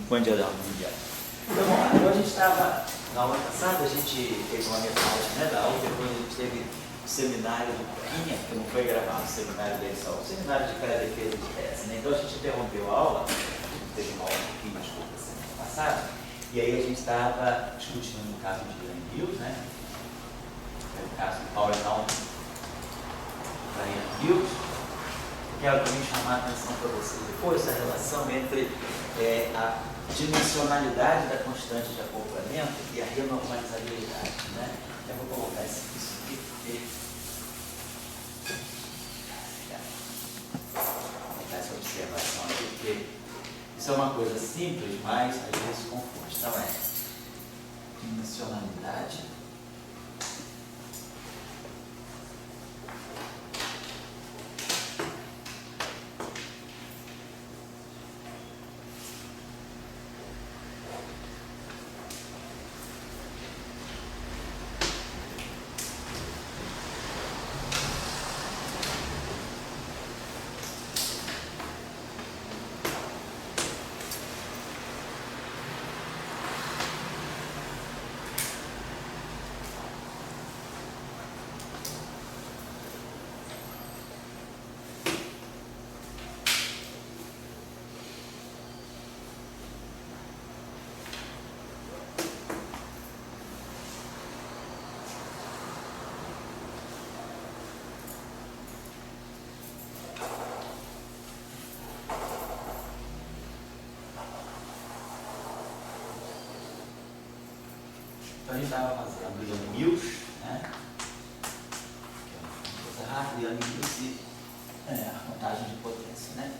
Bom dia, Dalma. Bom dia. Então, vamos lá. Então, a gente estava, na aula passada, a gente fez uma metade, né, da aula, depois a gente teve o seminário do Coquinha, que não foi gravado, o seminário dele só, o seminário de pré-defesa de tese, né? Então, a gente interrompeu a aula, teve uma aula um pouquinho mais curta semana passada, e aí a gente estava discutindo o caso de Ian Mills, né? O caso do Power Down para Ian Mills. Quero também chamar a atenção para vocês depois essa relação entre a dimensionalidade da constante de acoplamento e a renormalizabilidade, né? Eu vou colocar isso aqui, vou colocar essa observação aqui, porque isso é uma coisa simples, mas às vezes confunde. Então dimensionalidade Então a gente estava fazendo o Ian Mills, né? Que é uma coisa rápida, Ian Mills e a contagem de potência, né?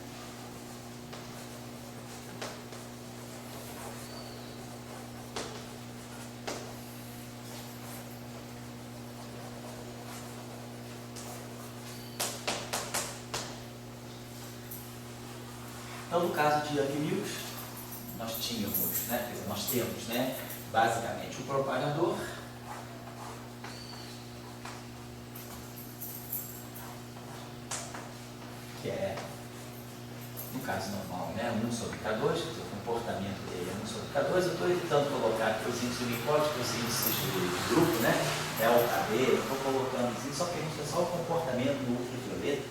Então no caso de Ian Mills, nós tínhamos, né? Quer dizer, nós temos, né? Basicamente, o propagador, que é, no caso normal, né, 1 sobre K2, o comportamento dele é 1 sobre K2. Eu estou evitando colocar aqui os índices unipóticos, os índices de grupo, né, LKB, eu estou colocando assim, só que a gente é só o comportamento no ultravioleta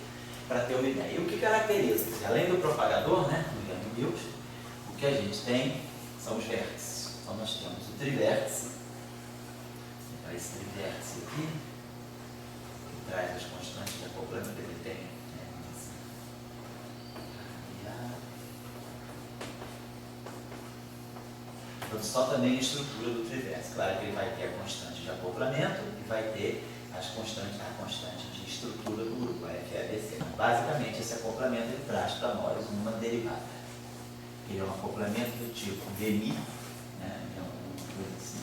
para ter uma ideia. E o que caracteriza? Além do propagador, né, do Ian Mills, o que a gente tem são os vértices. Então nós temos o trivértice, então esse trivértice aqui, que traz as constantes de acoplamento que ele tem, então só também a estrutura do trivértice. Claro que ele vai ter a constante de acoplamento e vai ter a constante de estrutura do grupo, a FABC. Basicamente esse acoplamento ele traz para nós uma derivada. Ele é um acoplamento do tipo VMI, assim.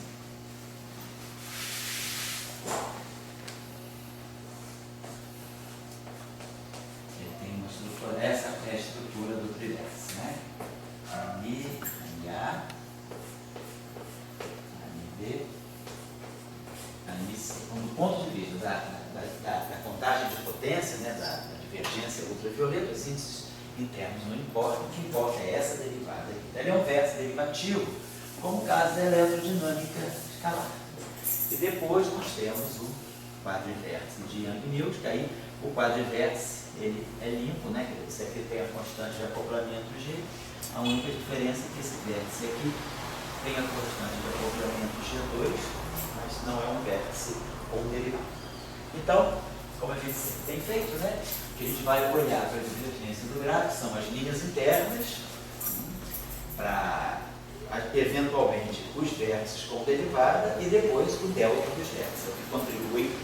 Ele tem uma estrutura, essa é a estrutura do trivértice, né? ANI, ANA, ANB, ANIC. Então, do ponto de vista da contagem de potência, né, da divergência ultravioleta, os índices internos não importam, o que importa é essa derivada. Ele é um vértice derivativo, como o caso da eletrodinâmica escalar. E depois nós temos o quadrivértice de Ian Mills, que aí o quadrivértice ele é limpo, né? Você aqui tem a constante de acoplamento G, a única diferença é que esse vértice aqui tem a constante de acoplamento G2, mas não é um vértice ou derivado. Então, como a gente sempre tem feito, né? Que a gente vai olhar para a divergência do gráfico, são as linhas internas, para eventualmente os vértices com derivada e depois o delta dos vértices, que contribui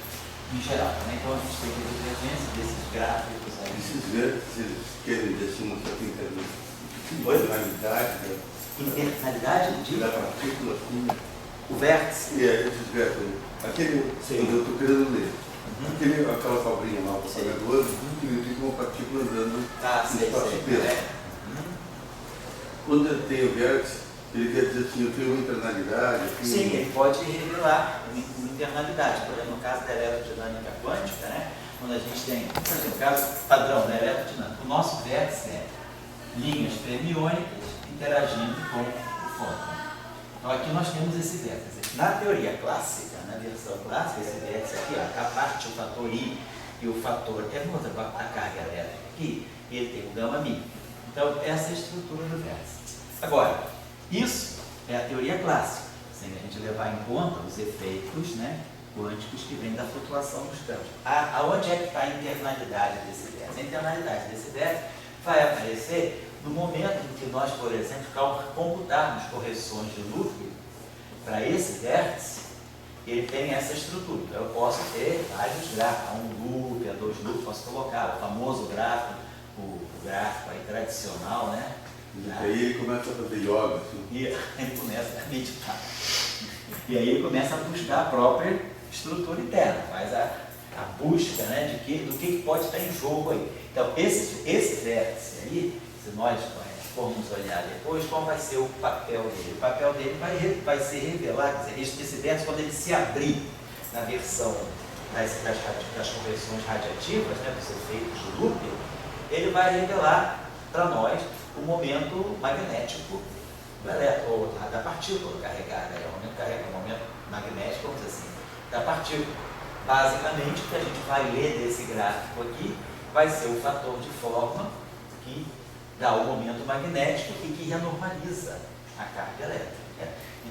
em geral. Né? Então a gente tem a divergência desses gráficos aí. Esses vértices querem deixar uma certa internalidade, né? Internalidade de da partícula fina. o vértice. Esses vértices. Aquele, eu estou querendo ler. Aquela cobrinha lá, o propagador, significa uma partícula andando no espaço-tempo. Quando ele tem o vértice, ele quer dizer assim, eu tenho uma internalidade. Sim, ele pode revelar uma internalidade. Por exemplo, no caso da eletrodinâmica quântica, né? Quando a gente tem, por exemplo, no caso padrão da eletrodinâmica, o nosso vértice é linhas fermiônicas interagindo com o fóton. Então aqui nós temos esse vértice. Na teoria clássica, na versão clássica, esse vértice aqui, ó, a parte, o fator I e o fator, a carga elétrica aqui, ele tem o gama μ. Então essa é a estrutura do vértice. Agora, isso é a teoria clássica, sem a gente levar em conta os efeitos, né, quânticos que vêm da flutuação dos campos. Aonde é que está a internalidade desse vértice? A internalidade desse vértice vai aparecer no momento em que nós, por exemplo, computarmos correções de loop para esse vértice, ele tem essa estrutura. Então, eu posso ter vários gráficos, um loop, dois loops, posso colocar o famoso gráfico, o gráfico aí tradicional, né? E aí ele começa a fazer yoga, assim. E ele começa a meditar. E aí ele começa a buscar a própria estrutura interna, faz a busca, né, do que pode estar em jogo aí. Então, esse vértice aí, se nós formos olhar depois, qual vai ser o papel dele? O papel dele vai ser revelar, quer dizer, esse vértice, quando ele se abrir na versão das conversões radiativas, né, dos efeitos do loop, ele vai revelar para nós o momento magnético do elétron, ou da partícula carregada, o momento magnético, vamos dizer assim, da partícula. Basicamente, o que a gente vai ler desse gráfico aqui vai ser o fator de forma que dá o momento magnético e que renormaliza a carga elétrica.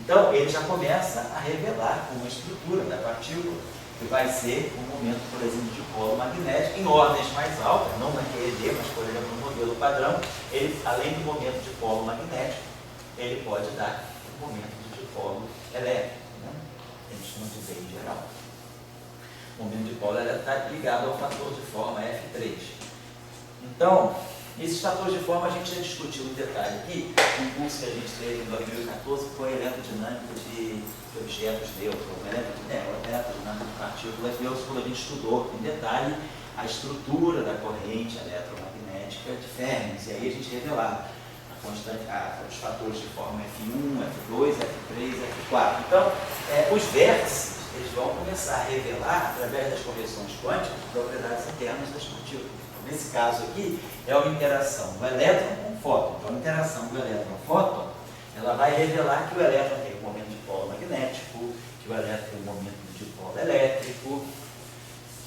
Então, ele já começa a revelar uma estrutura da partícula, que vai ser um momento, por exemplo, de polo magnético em ordens mais altas, não na QED, mas, por exemplo, no modelo padrão, ele, além do momento de polo magnético, ele pode dar um momento de dipolo elétrico, né? A gente chama de V em geral. O momento de polo elétrico está ligado ao fator de forma F3. Então, esses fatores de forma a gente já discutiu em detalhe aqui, um curso que a gente teve em 2014 foi eletrodinâmica de objetos neutros, eletrodinâmica de partículas neutras, quando a gente estudou em detalhe a estrutura da corrente eletromagnética de Fermi, e aí a gente revelava os fatores de forma F1, F2, F3, F4. Então, os vértices eles vão começar a revelar, através das correções quânticas, propriedades internas das partículas. Então, nesse caso aqui, é uma interação do elétron com o fóton. Então, a interação do elétron com o fóton, ela vai revelar que o elétron tem um momento de polo magnético, que o elétron tem um momento de polo elétrico,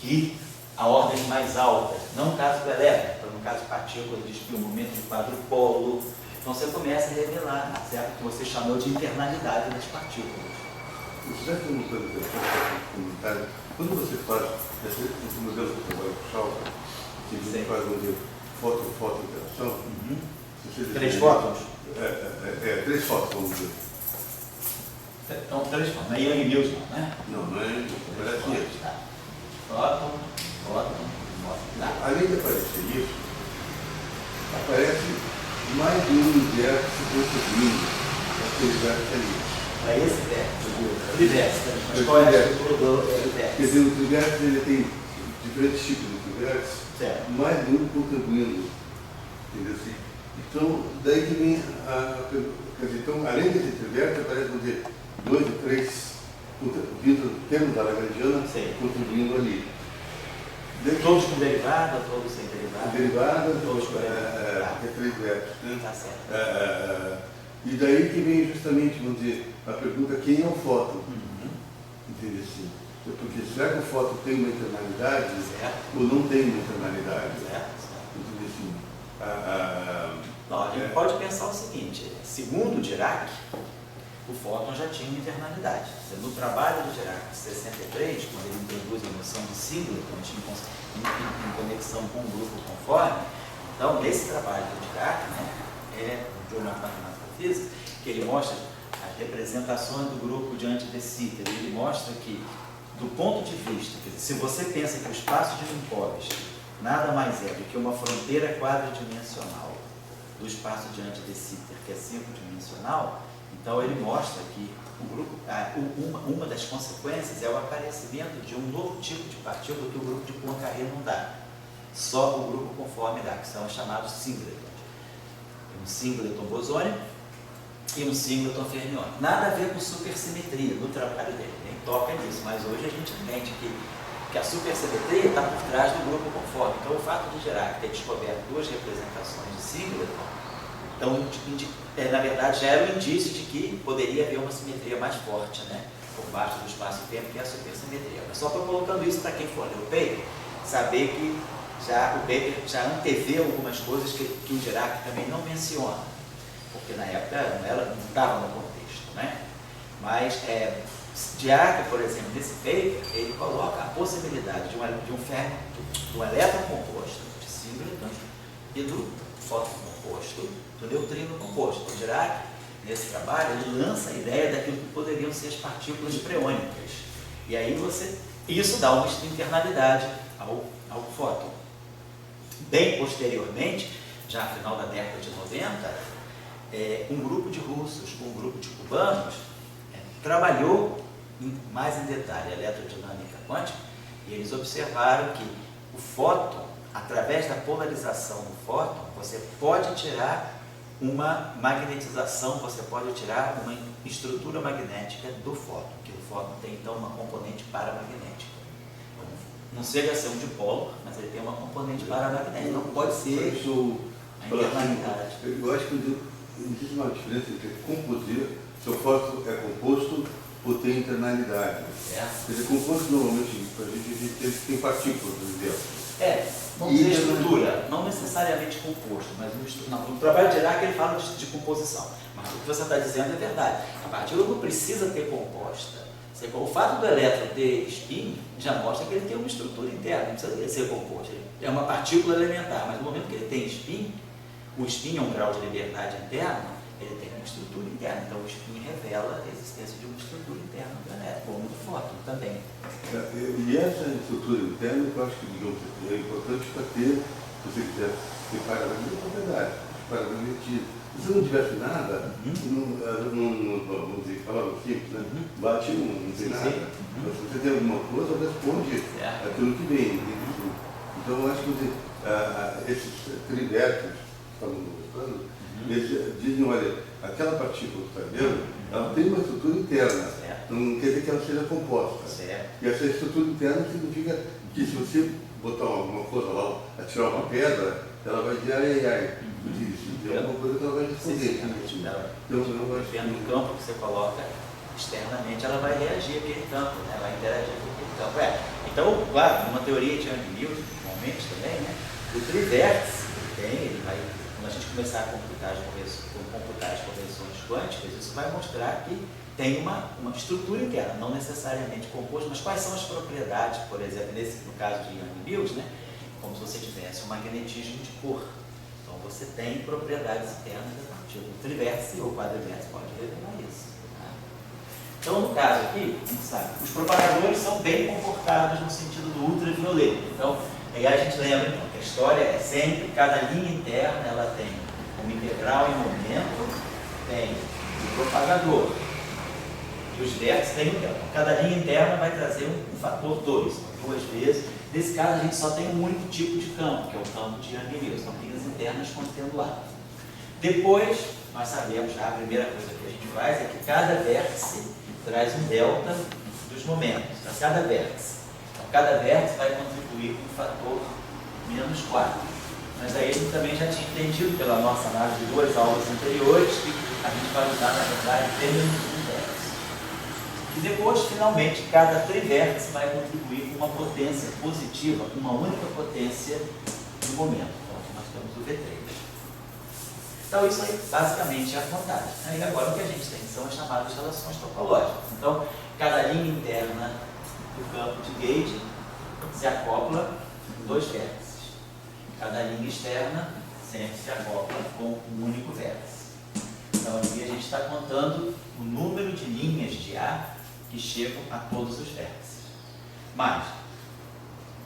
que a ordem mais alta, não no caso do elétron, no caso de partículas, diz que o momento de quadrupolo. Então, você começa a revelar, certo? Que você chamou de internalidade das partículas. Você já tem uma coisa comunitária? Quando você faz esse modelo que eu trabalho com o Chalco, que você faz um foto-interação, três fótons? Três fótons, vamos dizer. Então, três fótons, não é Young Mills, não, né? Não é Young Mills, parece isso. Tá. Fóton. Tá. Além de aparecer isso, aparece mais de um universo contribuindo aquele universo ali. Para esse vértice, o universo, mas qual é a estrutura do vértice? Quer dizer, o universo ele tem diferentes tipos de universos, mais de um contribuindo, entendeu assim? Então, daí que vem quer dizer, então, além desse universo, aparece, vamos dizer, 2 ou 3 vindo termos da Lagrangiana contribuindo ali. Todos com derivada, todos sem derivada? Derivada, todos com derivada. É 3 vértices, né? Tá certo. E daí que vem justamente, vamos dizer, a pergunta: quem é o fóton? Entende assim? Porque será que o fóton tem uma internalidade ou não tem uma internalidade? Entende assim? Não, a gente pode pensar o seguinte: segundo Dirac, o fóton já tinha uma internalidade. No trabalho do Dirac de 63, quando ele introduz a noção de singleton em conexão com o grupo conforme, então nesse trabalho do Dirac, né, o Jornal de Matemática Física, que ele mostra as representações do grupo diante de Sitter, ele mostra que, do ponto de vista, quer dizer, se você pensa que o espaço de Minkowski nada mais é do que uma fronteira quadridimensional do espaço diante de Sitter, que é 5-dimensional, então ele mostra que o grupo, uma das consequências é o aparecimento de um novo tipo de partícula que o grupo de Poincaré não dá. Só o grupo conforme dá, que são os chamados singletons. Um singleton bosônico e um singleton fermiônico. Nada a ver com supersimetria no trabalho dele, nem toca nisso, mas hoje a gente entende que a supersimetria está por trás do grupo conforme. Então, o fato de Dirac ter descoberto 2 representações de singleton Então, na verdade, já era um indício de que poderia haver uma simetria mais forte, né, por baixo do espaço-tempo, que é a supersimetria. Mas só estou colocando isso para quem for ler o paper, saber que o paper já antevê algumas coisas que o Dirac também não menciona, porque na época ela não estava no contexto, né? Mas Dirac, por exemplo, nesse paper, ele coloca a possibilidade de um elétron composto de síncrotrons e do fóton composto, do neutrino composto. O Dirac, nesse trabalho, ele lança a ideia daquilo que poderiam ser as partículas preônicas. E aí isso dá uma internalidade ao fóton. Bem posteriormente, já no final da década de 90, um grupo de russos com um grupo de cubanos trabalhou mais em detalhe a eletrodinâmica quântica, e eles observaram que o fóton, através da polarização do fóton, você pode tirar uma magnetização, você pode tirar uma estrutura magnética do fóton, que o fóton tem então uma componente paramagnética. Não chega a ser um dipolo, mas ele tem uma componente paramagnética. Então pode ser a internalidade. Eu acho que existe uma diferença entre composir, se o fóton é composto ou tem internalidade. Quer dizer, composto normalmente, a gente tem partículas dentro. Vamos dizer estrutura, não necessariamente composto, mas no trabalho de Dirac ele fala de composição. Mas o que você está dizendo é verdade. A partícula não precisa ter composta. O fato do elétron ter spin já mostra que ele tem uma estrutura interna, não precisa ser composto. É uma partícula elementar, mas no momento que ele tem spin, o spin é um grau de liberdade interna, ele tem uma estrutura interna. Então o spin revela a existência de uma estrutura interna do elétron, como do fóton também. E essa estrutura interna, eu acho que é importante para ter, se você quiser ter paramagnetismo. Se não tivesse nada, vamos dizer, falando simples, né? Bate não tem nada. Mas se você tem alguma coisa, responde aquilo que vem. Então, eu acho que esses trivértices que estamos mostrando, eles dizem, olha, aquela partícula que está dentro, ela tem uma estrutura interna. Não quer dizer que ela seja composta. E essa estrutura interna significa que se você botar alguma coisa lá, atirar uma pedra, ela vai dizer, ai, é uma coisa que ela vai responder. Dependendo do campo que você coloca externamente, ela vai reagir àquele campo, né? Vai interagir com aquele campo. Então, claro, numa teoria de Young-Mills, normalmente também, né? O trivértice, quando a gente começar a computar as convenções quânticas, isso vai mostrar que tem uma estrutura interna, não necessariamente composta, mas quais são as propriedades, por exemplo, no caso de Young-Mills, né? Como se você tivesse um magnetismo de cor. Então você tem propriedades internas da partícula. O trivértice ou quadrivértice pode revelar isso. Tá? Então, no caso aqui, a gente sabe, os propagadores são bem comportados no sentido do ultravioleta. Então, aí a gente lembra então, que a história é sempre, cada linha interna ela tem uma integral em momento, tem o propagador. E os vértices têm o tempo. Cada linha interna vai trazer um fator 2, duas vezes. Nesse caso, a gente só tem um único tipo de campo, que é o campo de Young-Mills. Então, linhas internas contendo A. Depois, nós sabemos já, a primeira coisa que a gente faz é que cada vértice traz um delta dos momentos, para cada vértice. Então, cada vértice vai contribuir com o fator -4. Mas aí a gente também já tinha entendido, pela nossa análise de 2 aulas anteriores, que a gente vai usar, na verdade, menos um vértice. E depois, finalmente, cada trivértice vai contribuir com uma potência positiva, uma única potência no momento. Então, aqui nós temos o V3. Então, isso aí, basicamente, é a vantagem. E agora, o que a gente tem são as chamadas relações topológicas. Então, cada linha interna do campo de gauge se acopla com 2 vértices. Cada linha externa sempre se acopla com um único vértice. Então, aqui a gente está contando o número de linhas de A que chegam a todos os vértices. Mas,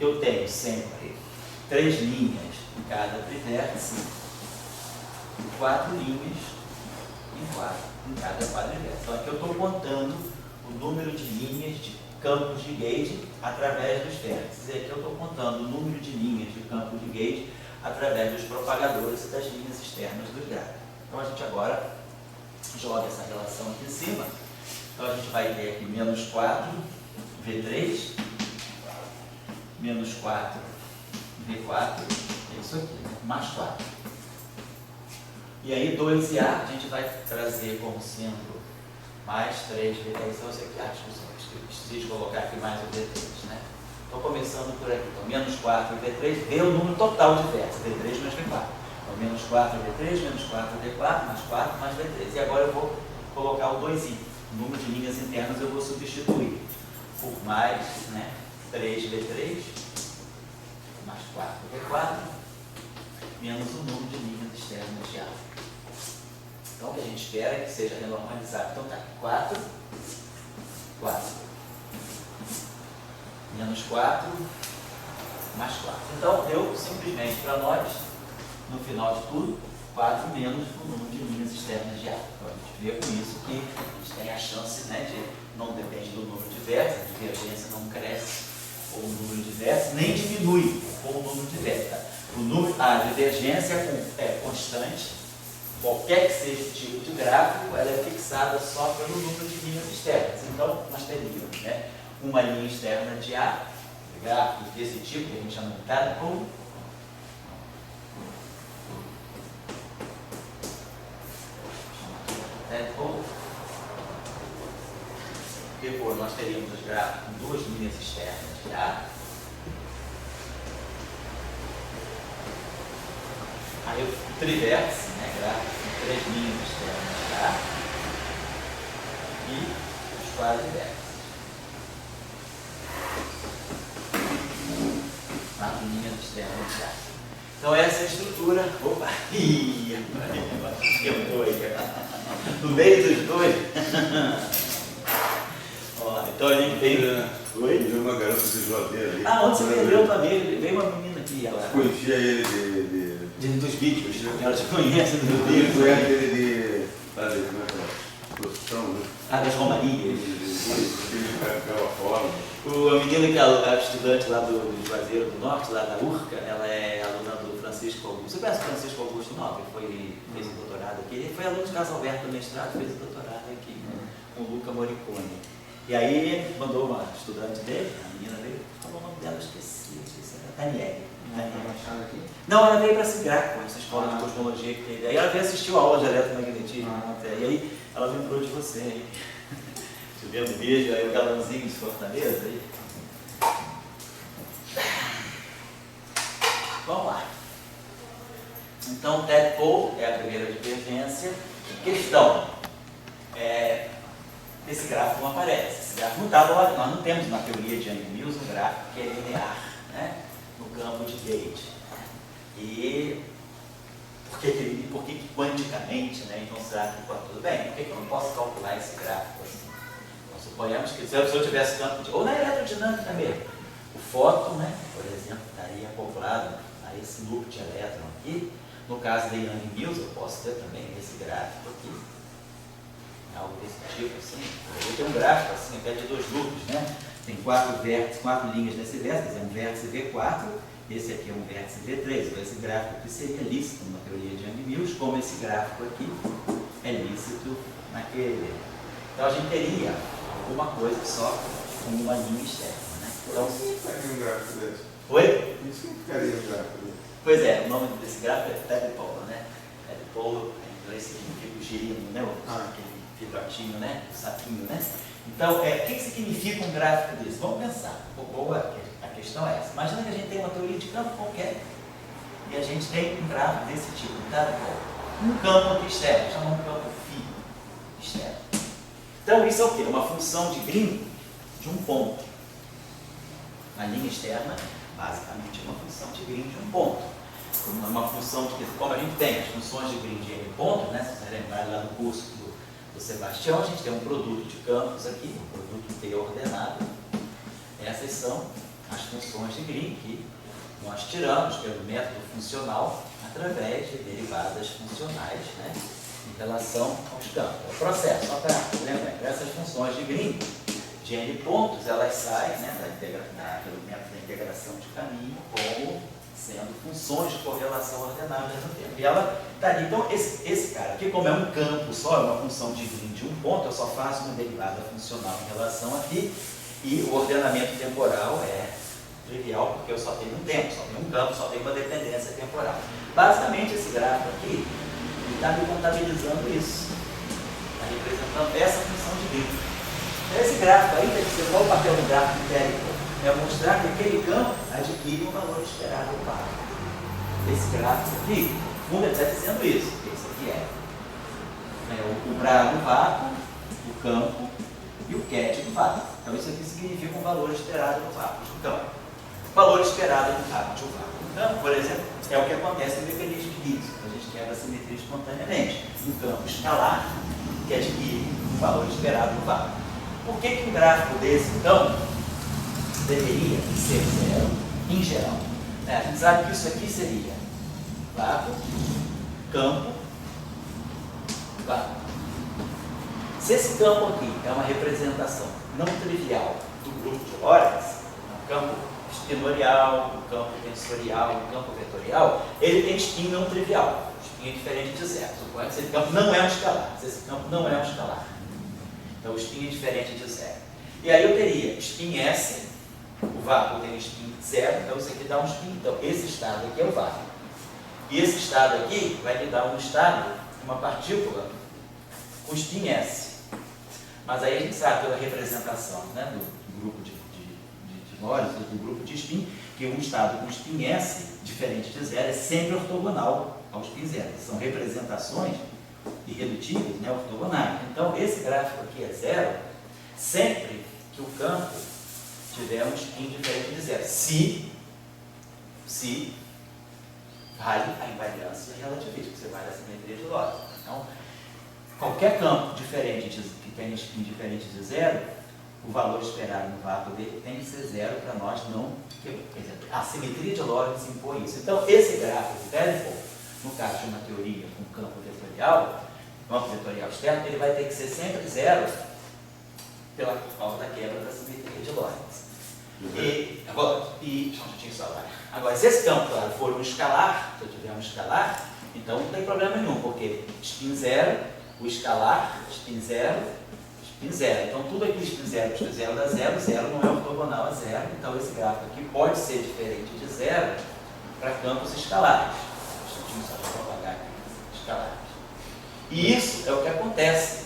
eu tenho sempre 3 linhas em cada trivértice e 4 linhas em cada quadrivértice. Então, aqui eu estou contando o número de linhas de campos de gauge através dos vértices. E aqui eu estou contando o número de linhas de campos de gauge através dos propagadores e das linhas externas dos gráficos. Então, a gente agora joga essa relação aqui em cima. Então, a gente vai ter aqui -4 V3, -4 V4, é isso aqui, né? Mais 4. E aí 2A a gente vai trazer como sendo mais 3V3. Então você que acha que eu preciso colocar aqui mais o V3, né? Estou começando por aqui. Então, menos 4V3, V é o número total de vértices, V3 mais V4. Então, menos 4V3, menos 4V4, mais 4, mais V3. E agora eu vou colocar o 2i. O número de linhas internas eu vou substituir por mais, né, 3V3, mais 4V4, menos o número de linhas externas de A. Então, o que a gente espera é que seja renormalizado. Então, tá, 4, 4. Menos 4, mais 4. Então, deu simplesmente para nós, no final de tudo, 4 menos o número de linhas externas de A. Então, a gente vê com isso que a gente tem a chance, né, de, não depende do número de vértices, a divergência não cresce com o número de vértices, nem diminui com o número de vértices. A divergência é constante, qualquer que seja o tipo de gráfico, ela é fixada só pelo número de linhas externas. Então, nós teríamos, né, uma linha externa de A, gráfico desse tipo, que a gente chama de tadpole, depois nós teríamos os gráficos com duas linhas externas de A. Aí o trivértice, né, gráfico com 3 linhas externas de A. E os quadrivértices. 4 linhas externas de A. Então essa é a estrutura. Opa! No meio dos dois. Ó, então a gente tem. Oi? Veio uma garota de Juazeiro ali. Ah, onde você perdeu também? Veio uma menina aqui. Ela conhecia ele dos vídeos. Ela te conhece dos vídeos. Conhece ele de. Como é que é? Exposição, né? Ah, das Romarias. Ele ficava fora. A menina que é estudante lá do Juazeiro do Norte, lá da URCA, ela é aluna do Francisco Augusto. Você conhece o Francisco Augusto Nobre? Fez o doutorado aqui. Ele foi aluno de Carlos Alberto do mestrado, fez o doutorado aqui com o Luca Morricone. E aí ele mandou uma estudante dele, a menina veio, falou o nome dela, esqueci, era Daniele. Não, ela veio para Sigraco, essa escola de cosmologia que teve. Aí ela veio assistir a aula de eletromagnetismo. E aí ela lembrou de você aí. Vendo vídeo, aí o galãozinho de Fortaleza aí. Vamos lá. Então, tadpole é a primeira divergência. Questão. Esse gráfico não aparece. Esse gráfico não está lá. Nós não temos na teoria de Young-Mills um gráfico que é linear, né, no campo de Gauge. E por que quanticamente, né? Então, será que tudo bem? Por que eu não posso calcular esse gráfico assim? Suponhamos que se eu tivesse campo de... Ou na eletrodinâmica mesmo. O fóton, né, por exemplo, estaria acoplado a esse loop de elétron aqui. No caso da Young-Mills, eu posso ter também esse gráfico aqui. Algo desse tipo, assim. Eu tenho um gráfico assim, até de 2 loops, né? Tem 4 vértices, 4 linhas nesse vértice, quer dizer, um vértice V4, esse aqui é um vértice V3. Então, esse gráfico aqui seria lícito numa teoria de Young-Mills, como esse gráfico aqui é lícito naquele. Então, a gente teria alguma coisa só com uma linha externa, né? Então, Isso ficaria um gráfico desse. Oi? Isso ficaria um gráfico desse. Pois é, o nome desse gráfico é tadpole, né? Tadpole, em inglês significa o girino, né? Aquele filhotinho, né? O sapinho, né? Então, o que significa um gráfico desse? Vamos pensar. Boa, a questão é essa. Imagina que a gente tem uma teoria de campo qualquer e a gente tem um gráfico desse tipo, um tadpole. Um campo aqui externo, chamamos de campo φ externo. Então, isso é o quê? Uma função de Green de um ponto. A linha externa, basicamente, é uma função de Green de um ponto. Uma função de... Como a gente tem as funções de Green de N pontos, né? Se você lembrar lá no curso do Sebastião, a gente tem um produto de campos aqui, um produto T ordenado. Essas são as funções de Green que nós tiramos pelo método funcional através de derivadas funcionais, né, em relação aos campos. O processo, só para lembrar, essas funções de Green, de N pontos, elas saem, né, pelo método da integração de caminho como sendo funções de correlação ordenadas no tempo. E ela está ali. Então, esse cara aqui, como é um campo só, é uma função de Green de um ponto, eu só faço uma derivada funcional em relação aqui, e o ordenamento temporal é trivial, porque eu só tenho um tempo, só tenho um campo, só tenho uma dependência temporal. Basicamente, esse gráfico aqui, está me contabilizando isso. Está representando essa função de grafo. Esse gráfico aí, qual o papel do gráfico empírico? É mostrar que aquele campo adquire um valor esperado do vácuo. Esse gráfico aqui, no fundo, ele está dizendo isso. Esse aqui é o brado do vácuo, o campo e o ket do vácuo. Então, isso aqui significa um valor esperado do vácuo. Então, valor esperado do vácuo de um vácuo. Então, por exemplo, é o que acontece no mecanismo de Higgs. A gente quebra a simetria espontaneamente. Um campo escalar que adquire um valor esperado do vácuo. Por que um gráfico desse, então, deveria ser zero em geral? A gente sabe que isso aqui seria vácuo, campo, vácuo. Se esse campo aqui é uma representação não trivial do grupo de Lorentz, um campo espinorial, um campo tensorial, um campo vetorial, ele tem spin não trivial. Spin é diferente de zero. Suponha que esse campo não é um escalar. Esse campo não é um escalar. Então o spin é diferente de zero. E aí eu teria spin S, o vácuo tem spin zero, então isso aqui dá um spin. Então esse estado aqui é o vácuo. E esse estado aqui vai me dar um estado, uma partícula, com spin S. Mas aí a gente sabe pela representação, né, do grupo de Lorentz, do grupo de spin, que um estado com spin S, diferente de zero, é sempre ortogonal ao spin zero. São representações irredutíveis, né, ortogonais. Então esse gráfico aqui é zero sempre que o campo tiver um spin diferente de zero. Se vale a invariância relativista, você vale a simetria de Lorentz. Então, qualquer campo diferente que tenha spin diferente de zero, o valor esperado no vácuo dele tem que ser zero para nós não... Quer dizer, a simetria de Lorentz impõe isso. Então, esse gráfico de Dirichlet, no caso de uma teoria com campo vetorial externo, ele vai ter que ser sempre zero pela causa da quebra da simetria de Lorentz. Agora, se esse campo, claro, for um escalar, se eu tiver um escalar, então não tem problema nenhum, porque spin zero, o escalar, spin zero, spin zero. Então tudo aqui spin zero dá zero, zero não é ortogonal a zero, então esse gráfico aqui pode ser diferente de zero para campos escalares. Só para propagar aqui, escalares. E isso é o que acontece.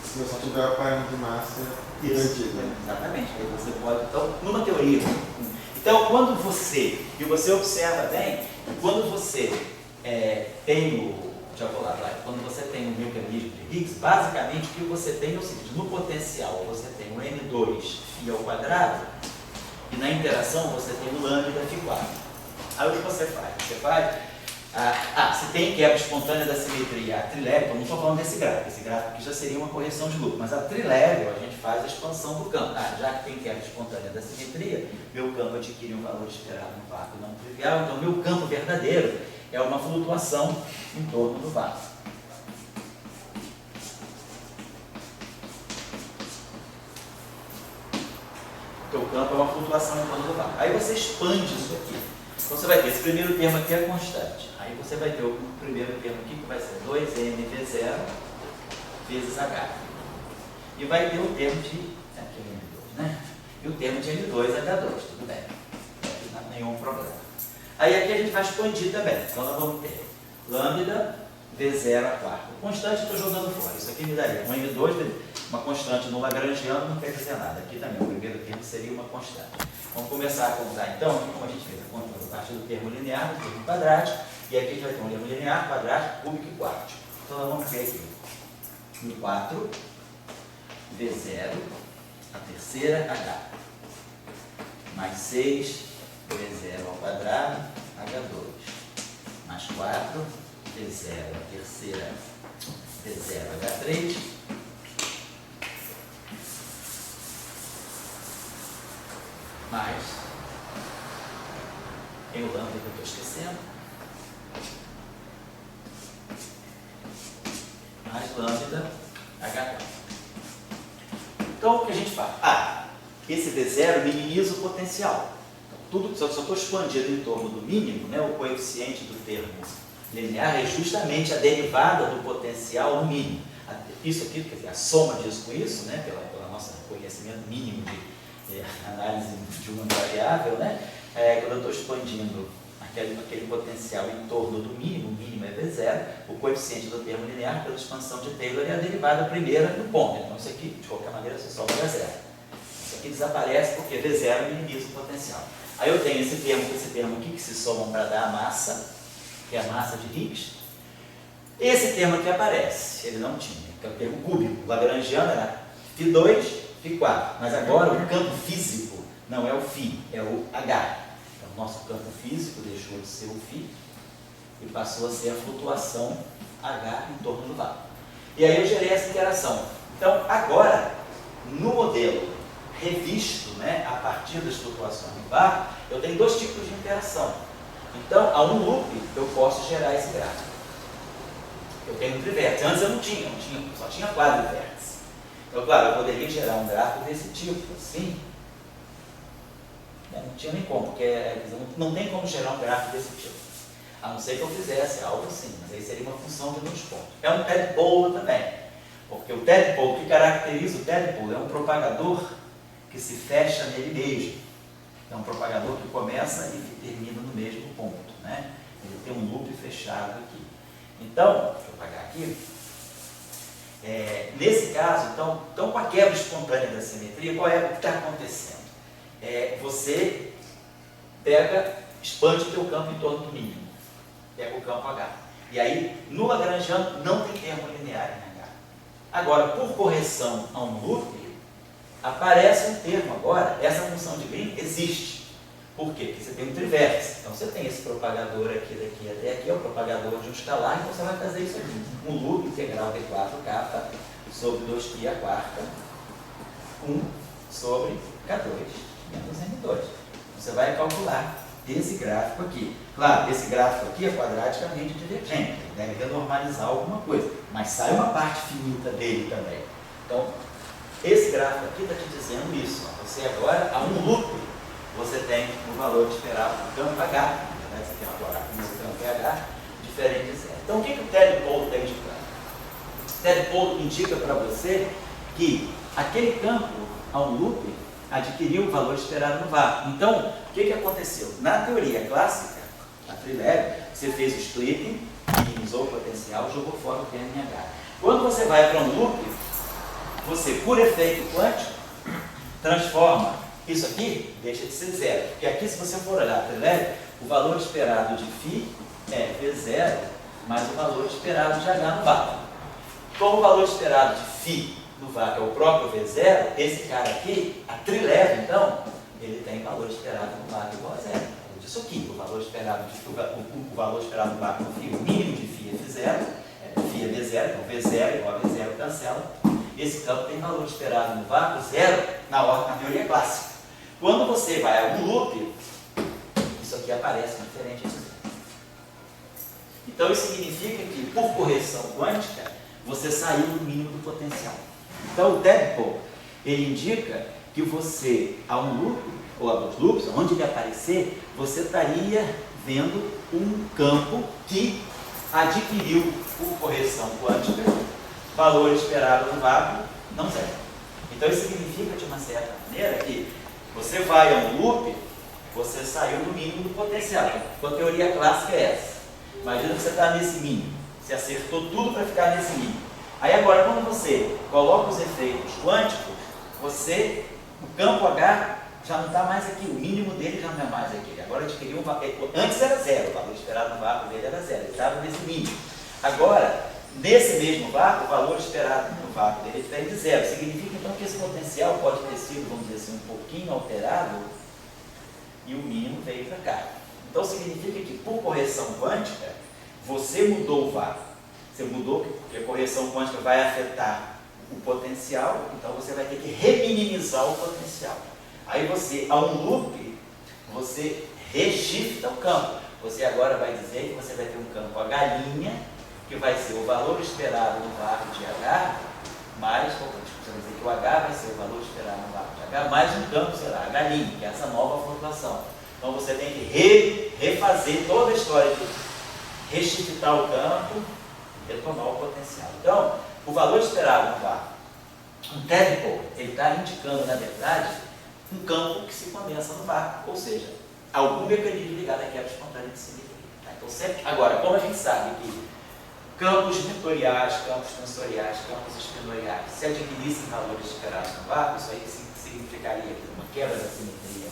Se você tiver o parâmetro de massa invertido. Exatamente. Aí você pode, então, numa teoria. Então, quando você observa bem, quando você quando você tem o mecanismo de Higgs, basicamente o que você tem é o seguinte: no potencial você tem o M2 φ ao quadrado e na interação você tem o lambda φ². Aí o que você faz? Você faz se tem quebra espontânea da simetria, a trilevel, não estou falando desse gráfico, esse gráfico aqui já seria uma correção de lucro, mas a trilevel a gente faz a expansão do campo. Já que tem quebra espontânea da simetria, meu campo adquire um valor esperado no vácuo não trivial, então meu campo verdadeiro é uma flutuação em torno do vácuo. Então o campo é uma flutuação em torno do vácuo. Aí você expande isso aqui. Então você vai ter esse primeiro termo aqui é constante. Aí você vai ter o primeiro termo aqui que vai ser 2mv0 vezes h. E vai ter o termo de... aqui é M2, né? E o termo de M2H2, tudo bem. Não tem nenhum problema. Aí aqui a gente vai expandir também. Então nós vamos ter lambda V0 a quarta. Constante estou jogando fora. Isso aqui me daria um M2, uma constante no lagrangiano, não quer dizer nada. Aqui também o primeiro termo seria uma constante. Vamos começar a contar então, aqui como a gente fez a conta a partir do termo linear, do termo quadrático, e aqui a gente vai ter um termo linear, quadrático, cúbico e quártico. Então nós vamos ter aqui um 4 V0, a terceira H, mais 6 V0 ao quadrado, H2, mais 4 V0, a terceira V0, H3, mais, tem o lambda que eu estou esquecendo, mais lambda H4. Então, o que a gente faz? Esse V0 minimiza o potencial. Então, tudo que eu estou expandindo em torno do mínimo, né, o coeficiente do termo linear é justamente a derivada do potencial no mínimo. Isso aqui, quer dizer, a soma disso com isso, né, pela nosso conhecimento mínimo de análise de uma variável, né, quando eu estou expandindo aqui aquele potencial em torno do mínimo, o mínimo é V0, o coeficiente do termo linear pela expansão de Taylor é a derivada primeira do ponto. Então isso aqui, de qualquer maneira, você soma a zero. Isso aqui desaparece porque V0 minimiza o potencial. Aí eu tenho esse termo aqui que se somam para dar a massa, que é a massa de Higgs. Esse termo aqui aparece, ele não tinha, que é o termo cúbico. O lagrangiano era φ2, φ4, mas agora o campo físico não é o φ, é o H. Então, o nosso campo físico deixou de ser o φ e passou a ser a flutuação H em torno do vácuo. E aí eu gerei essa interação. Então, agora, no modelo revisto, né, a partir das flutuações do vácuo, eu tenho dois tipos de interação. Então, a um loop, eu posso gerar esse gráfico. Eu tenho um trivértice. Antes eu não tinha, só tinha quadrivértice. Então, claro, eu poderia gerar um gráfico desse tipo, assim. Não tinha nem como, porque não tem como gerar um gráfico desse tipo. A não ser que eu fizesse algo assim, mas aí seria uma função de muitos pontos. É um tadpole também, porque o tadpole, o que caracteriza o tadpole é um propagador que se fecha nele mesmo. É um propagador que começa e termina no mesmo ponto, né? Ele tem um loop fechado aqui. Então, deixa eu apagar aqui. Nesse caso, então, com a quebra espontânea da simetria, qual é o que está acontecendo? Você expande o teu campo em torno do mínimo. Pega o campo H. E aí, no lagrangiano, não tem termo linear em H. Agora, por correção a um loop, aparece um termo agora, essa função de Green existe. Por quê? Porque você tem um trivértice. Então, você tem esse propagador aqui, daqui até aqui, é o propagador de um escalar, então você vai fazer isso aqui. Um loop integral de 4K sobre 2π a quarta, 1 sobre K2 menos M2. Então, você vai calcular esse gráfico aqui. Claro, esse gráfico aqui é quadraticamente divergente, deve renormalizar alguma coisa, mas sai uma parte finita dele também. Então, esse gráfico aqui está te dizendo isso. Ó. Você agora, a um loop, você tem o valor esperado do campo H, né? Você tem agora o campo H, diferente de zero. Então, o que o tadpole está indicando? O tadpole indica para você que aquele campo, a um loop, adquiriu o valor esperado no vácuo. Então, o que aconteceu? Na teoria clássica, na Free-Lab, você fez o splitting, minimizou o potencial, jogou fora o termo em H. Quando você vai para um loop, você, por efeito quântico, transforma isso aqui, deixa de ser zero. Porque aqui, se você for olhar a Free-Lab, o valor esperado de φ é V0 mais o valor esperado de H no vácuo. Como o valor esperado de φ no vácuo é o próprio V0, esse cara aqui, a Free-Lab, então, ele tem valor esperado no vácuo igual a zero. Isso aqui, o valor esperado do vácuo no φ, o mínimo de φ é φ0, φ é V0, então V0 igual a V0 cancela. Esse campo tem valor esperado no vácuo zero na teoria clássica. Quando você vai a um loop, isso aqui aparece diferente disso. Então isso significa que, por correção quântica, você saiu do mínimo do potencial. Então o tadpole, ele indica que você, a um loop, ou a dois loops, onde ele aparecer, você estaria vendo um campo que adquiriu, por correção quântica, valor esperado no vácuo, não zero. Então isso significa, de uma certa maneira, que você vai a um loop, você saiu do mínimo do potencial. Então, a teoria clássica é essa. Imagina que você está nesse mínimo, você acertou tudo para ficar nesse mínimo. Aí agora, quando você coloca os efeitos quânticos, o campo H já não está mais aqui, o mínimo dele já não é mais aqui. Agora adquiriu antes era zero, o valor esperado no vácuo dele era zero, ele estava nesse mínimo. Agora, nesse mesmo vácuo, o valor esperado no vácuo dele é diferente de zero. Significa então que esse potencial pode ter sido, vamos dizer assim, um pouquinho alterado e o mínimo veio para cá. Então significa que, por correção quântica, você mudou o vácuo. Você mudou porque a correção quântica vai afetar o potencial, então você vai ter que reminimizar o potencial. Aí você, a um loop, você reshifta o campo. Você agora vai dizer que você vai ter um campo H', que vai ser o valor esperado no vácuo de H, mais, você vai dizer que o H vai ser o valor esperado no vácuo de H, mais um campo, sei lá, H', que é essa nova flutuação. Então você tem que refazer toda a história de reshiftar o campo e retomar o potencial. Então, o valor esperado no vácuo, um tadpole, ele está indicando, na verdade, um campo que se condensa no vácuo, ou seja, algum mecanismo ligado à quebra espontânea de simetria. Tá? Então, sempre, agora, como a gente sabe que campos vetoriais, campos tensoriais, campos espinoriais, se adquirissem valores esperados no vácuo, isso aí significaria que uma quebra da simetria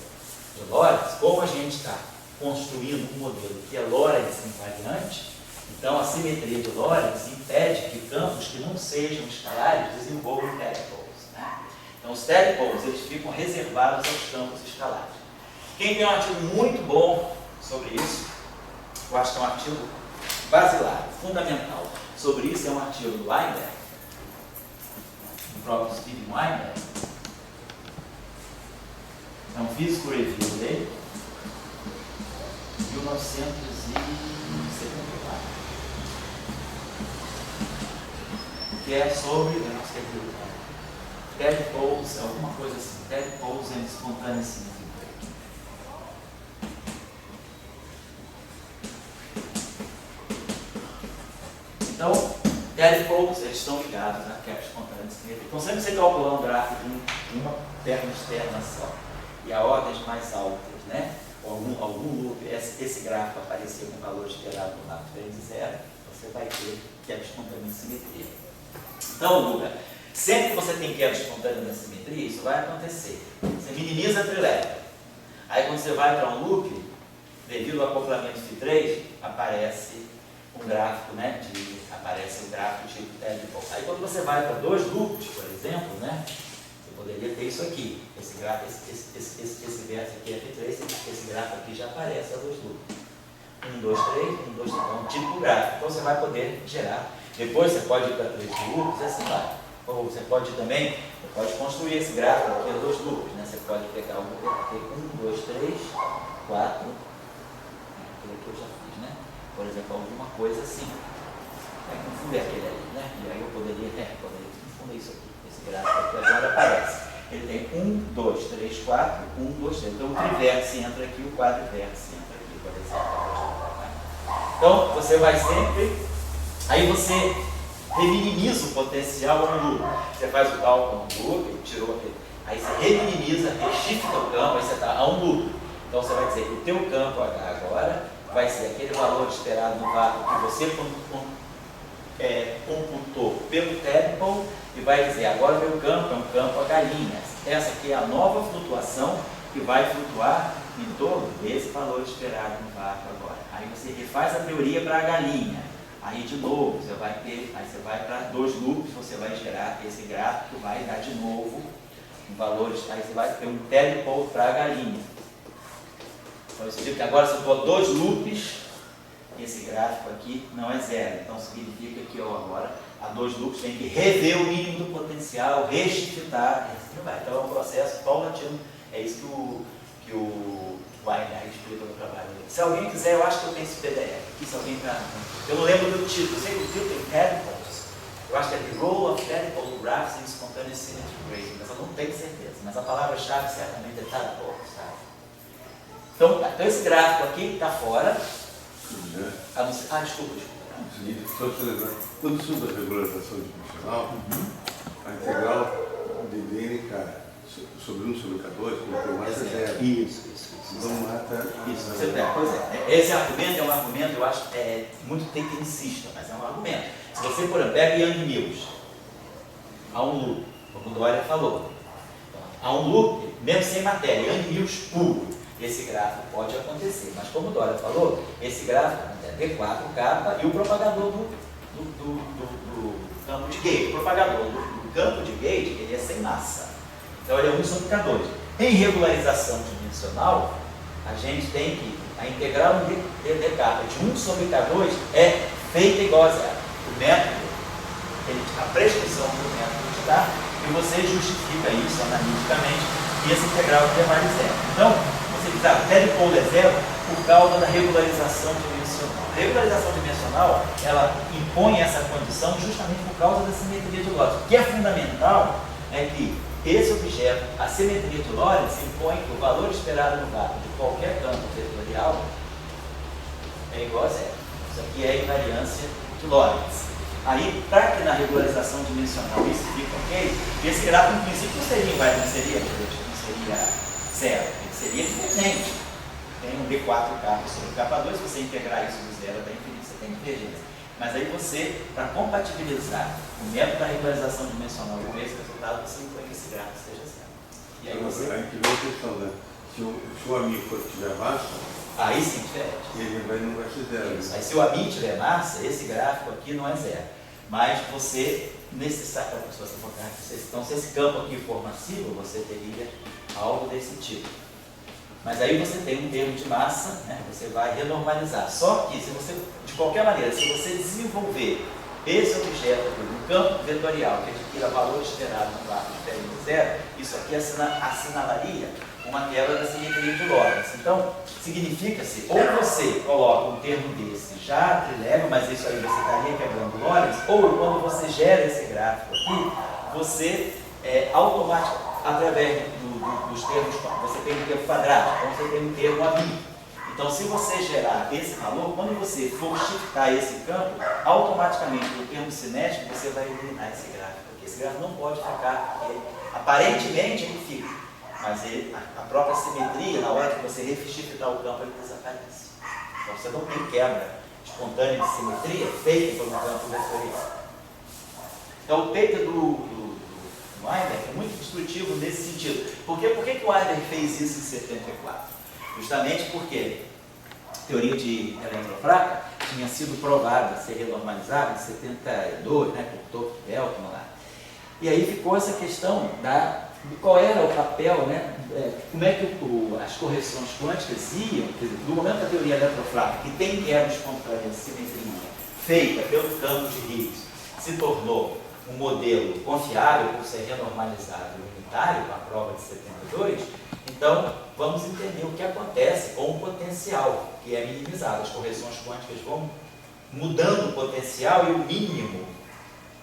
de Lorentz, como a gente está construindo um modelo que é Lorentz invariante, então a simetria de Lorentz impede que campos que não sejam escalares desenvolvam tadpoles. Né? Então os tadpoles eles ficam reservados aos campos escalares. Quem tem um artigo muito bom sobre isso, eu acho que é um artigo basilar, fundamental, sobre isso é um artigo do Weinberg, do próprio Steven Weinberg, é um físico review dele, 1974, que é sobre, eu não sei o que é, tadpoles, alguma coisa assim, tadpoles and spontaneous symmetry. Então, tadpoles, eles estão ligados à quebra espontânea de simetria. Então, sempre você calcular um gráfico de uma perna externa só, e a ordens mais altas, né? Algum loop, esse gráfico aparecer com valor esperado no lado de zero, você vai ter quebra espontânea de simetria. Então, Luca, sempre que você tem quebra espontânea da simetria, isso vai acontecer. Você minimiza a trilética. Aí, quando você vai para um loop, devido ao acoplamento de 3, aparece um gráfico, né? Aparece um gráfico tipo tadpole. Aí, quando você vai para 2 loops, por exemplo, né? Poderia ter isso aqui, esse verso aqui é F3, esse gráfico aqui já aparece a 2 loops. 1, 2, 3, 1, 2, 3, é um típico gráfico. Então você vai poder gerar. Depois você pode ir para 3 loops e assim vai. Ou você pode também, você pode construir esse gráfico aqui a 2 loops, né? Você pode pegar um, 2, 3, 4, aquele que eu já fiz, né? Por exemplo, alguma coisa assim. Vai confundir aquele ali, né? E aí eu poderia confundir isso aqui. Esse gráfico aqui agora aparece. Ele tem 1, 2, 3, 4, 1, 2, 3. Então o trivértice entra aqui, o quadrivértice entra aqui, por exemplo. Então você vai sempre. Aí você reminimiza o potencial a um loop. Você faz o cálculo no loop, tirou aquele. Aí você reminimiza, reshifta o campo, aí você está a um loop. Então você vai dizer que o teu campo H agora vai ser aquele valor esperado no vácuo que você computou pelo tadpole e vai dizer, agora o meu campo é um campo H'. Essa aqui é a nova flutuação que vai flutuar em torno desse valor esperado no vácuo agora. Aí você refaz a teoria para H'. Aí de novo, você vai ter, aí você vai para 2 loops, você vai gerar esse gráfico que vai dar de novo um valor, aí você vai ter um tadpole para H'. Então isso significa que agora se eu for 2 loops, esse gráfico aqui não é zero. Então significa que eu agora, a 2 loops, tem que rever o mínimo do potencial, reshiftar, assim vai. Então é um processo paulatino. É isso que o Weinberg explica no trabalho dele. Se alguém quiser, eu acho que eu tenho esse PDF aqui, se alguém está... Eu não lembro do título, eu sei que o título tem tadpoles. Eu acho que é The Role of Tadpole Graphs in Spontaneous Symmetry Grading, mas eu não tenho certeza. Mas a palavra-chave certamente é tadpoles, tá? Então esse gráfico aqui está fora. Desculpa. Só te lembrar, quando estuda a regularização dimensional, a integral de dn sobre 1 sobre K2, como tem massa zero. Isso. Então mata. Isso, você vê. Pois é. Esse argumento é um argumento, eu acho, muito tecnicista, mas é um argumento. Se você, por exemplo, pega Young Mills, há um loop, como o Dória falou, há um loop, mesmo sem matéria, Young Mills puro. Esse gráfico pode acontecer, mas como o Dória falou, esse gráfico é D4K e o propagador do campo de gauge. O propagador do campo de gauge, ele é sem massa. Então ele é 1 sobre K2. Em regularização dimensional, a gente tem que a integral de dk de 1 sobre K2 é feita igual a zero. O método, a prescrição do método te dá e você justifica isso analiticamente e essa integral aqui é mais zero. Então, você diz, o tadpole é zero por causa da regularização dimensional. A regularização dimensional, ela impõe essa condição justamente por causa da simetria de Lorentz. O que é fundamental é que esse objeto, a simetria de Lorentz, impõe que o valor esperado no vácuo de qualquer campo vetorial é igual a zero. Isso aqui é a invariância de Lorentz. Aí, para que na regularização dimensional isso fique ok, esse gráfico, em princípio, não seria zero, ele seria diferente. tem um D4K sobre K2, se você integrar isso do zero até infinito, você tem divergência. Mas aí você, para compatibilizar o método da regularização dimensional com esse resultado, você impõe que esse gráfico seja zero. E aí você... Aí que vem a questão, né? Se o AMI for tiver massa, aí sim, diferente. Ele não vai ser zero. Isso. Aí se o AMI tiver massa, esse gráfico aqui não é zero. Mas você necessita, se você for, então se esse campo aqui for massivo, você teria algo desse tipo. Mas aí você tem um termo de massa, né? Você vai renormalizar. Só que, se você, de qualquer maneira, se você desenvolver esse objeto aqui, um campo vetorial que adquira valor esperado no arco diferente de zero, isso aqui assinalaria uma quebra da simetria de Lorentz. Então, significa-se, ou você coloca um termo desse já trilevel, mas isso aí você estaria quebrando Lorentz, ou quando você gera esse gráfico aqui, você automaticamente, através dos termos, você tem um termo quadrado, então você tem um termo AMI. Então, se você gerar esse valor, quando você for shiftar esse campo, automaticamente, no termo cinético, você vai eliminar esse gráfico, porque esse gráfico não pode ficar, porque aparentemente ele fica, mas a própria simetria, na hora que você shiftar o campo, ele desaparece. Então, você não tem quebra espontânea de simetria feita por um campo vetorial. Então, o paper do Weinberg é muito destrutivo nesse sentido. Por que o Weinberg fez isso em 74? Justamente porque a teoria de eletrofraca tinha sido provada, ser renormalizada em 72, né, por Tocqueville e Veltman lá. E aí ficou essa questão de qual era o papel, né, como é que as correções quânticas iam, quer dizer, no momento da teoria eletrofraca, que tem quebra espontânea de simetria feita pelo campo de Higgs, se tornou um modelo confiável por ser renormalizado e unitário, com a prova de 72, então vamos entender o que acontece com o potencial, que é minimizado. As correções quânticas vão mudando o potencial e o mínimo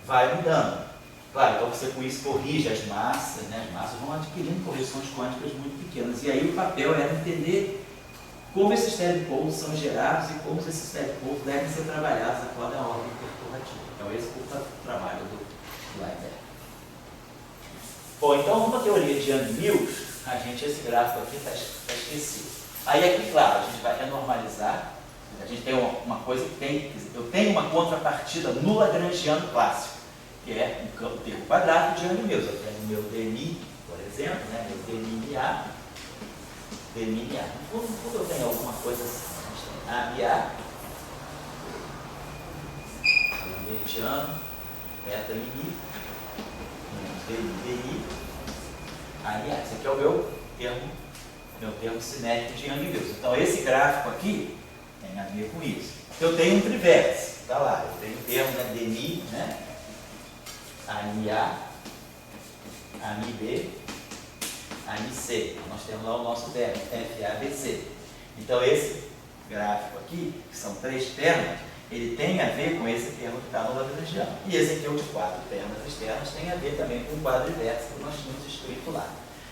vai mudando. Claro, então você com isso corrige as massas, né? As massas vão adquirindo correções quânticas muito pequenas. E aí o papel era entender como esses telepolos são gerados e como esses telepolos devem ser trabalhados após a ordem perturbativa. Então esse é o trabalho do Weinberg. Bom, então numa teoria de Young-Mills, esse gráfico aqui está esquecido. Aí aqui, claro, a gente vai renormalizar. A gente tem uma coisa que tem, eu tenho uma contrapartida no lagrangiano clássico, que é um campo termo quadrado de Young-Mills. Eu tenho meu dmi, por exemplo, né, meu dmi-A. No fundo eu tenho alguma coisa assim. A gente tem A-A, meridiano, eta mini, dmi, A-A. Esse aqui é o meu termo cinético de Young-Mills. Então esse gráfico aqui tem a ver com isso. Eu tenho um trivértice, está lá, eu tenho o termo da dmi, né? AMI-A, AMI-B, AMI-C. Nós temos lá o nosso termo, FABC. Então esse gráfico aqui, que são 3 termos, ele tem a ver com esse termo que está no lagrangiano. E esse aqui é o de 4 termos externos, tem a ver também com o quadrivértice que nós tínhamos escrito lá.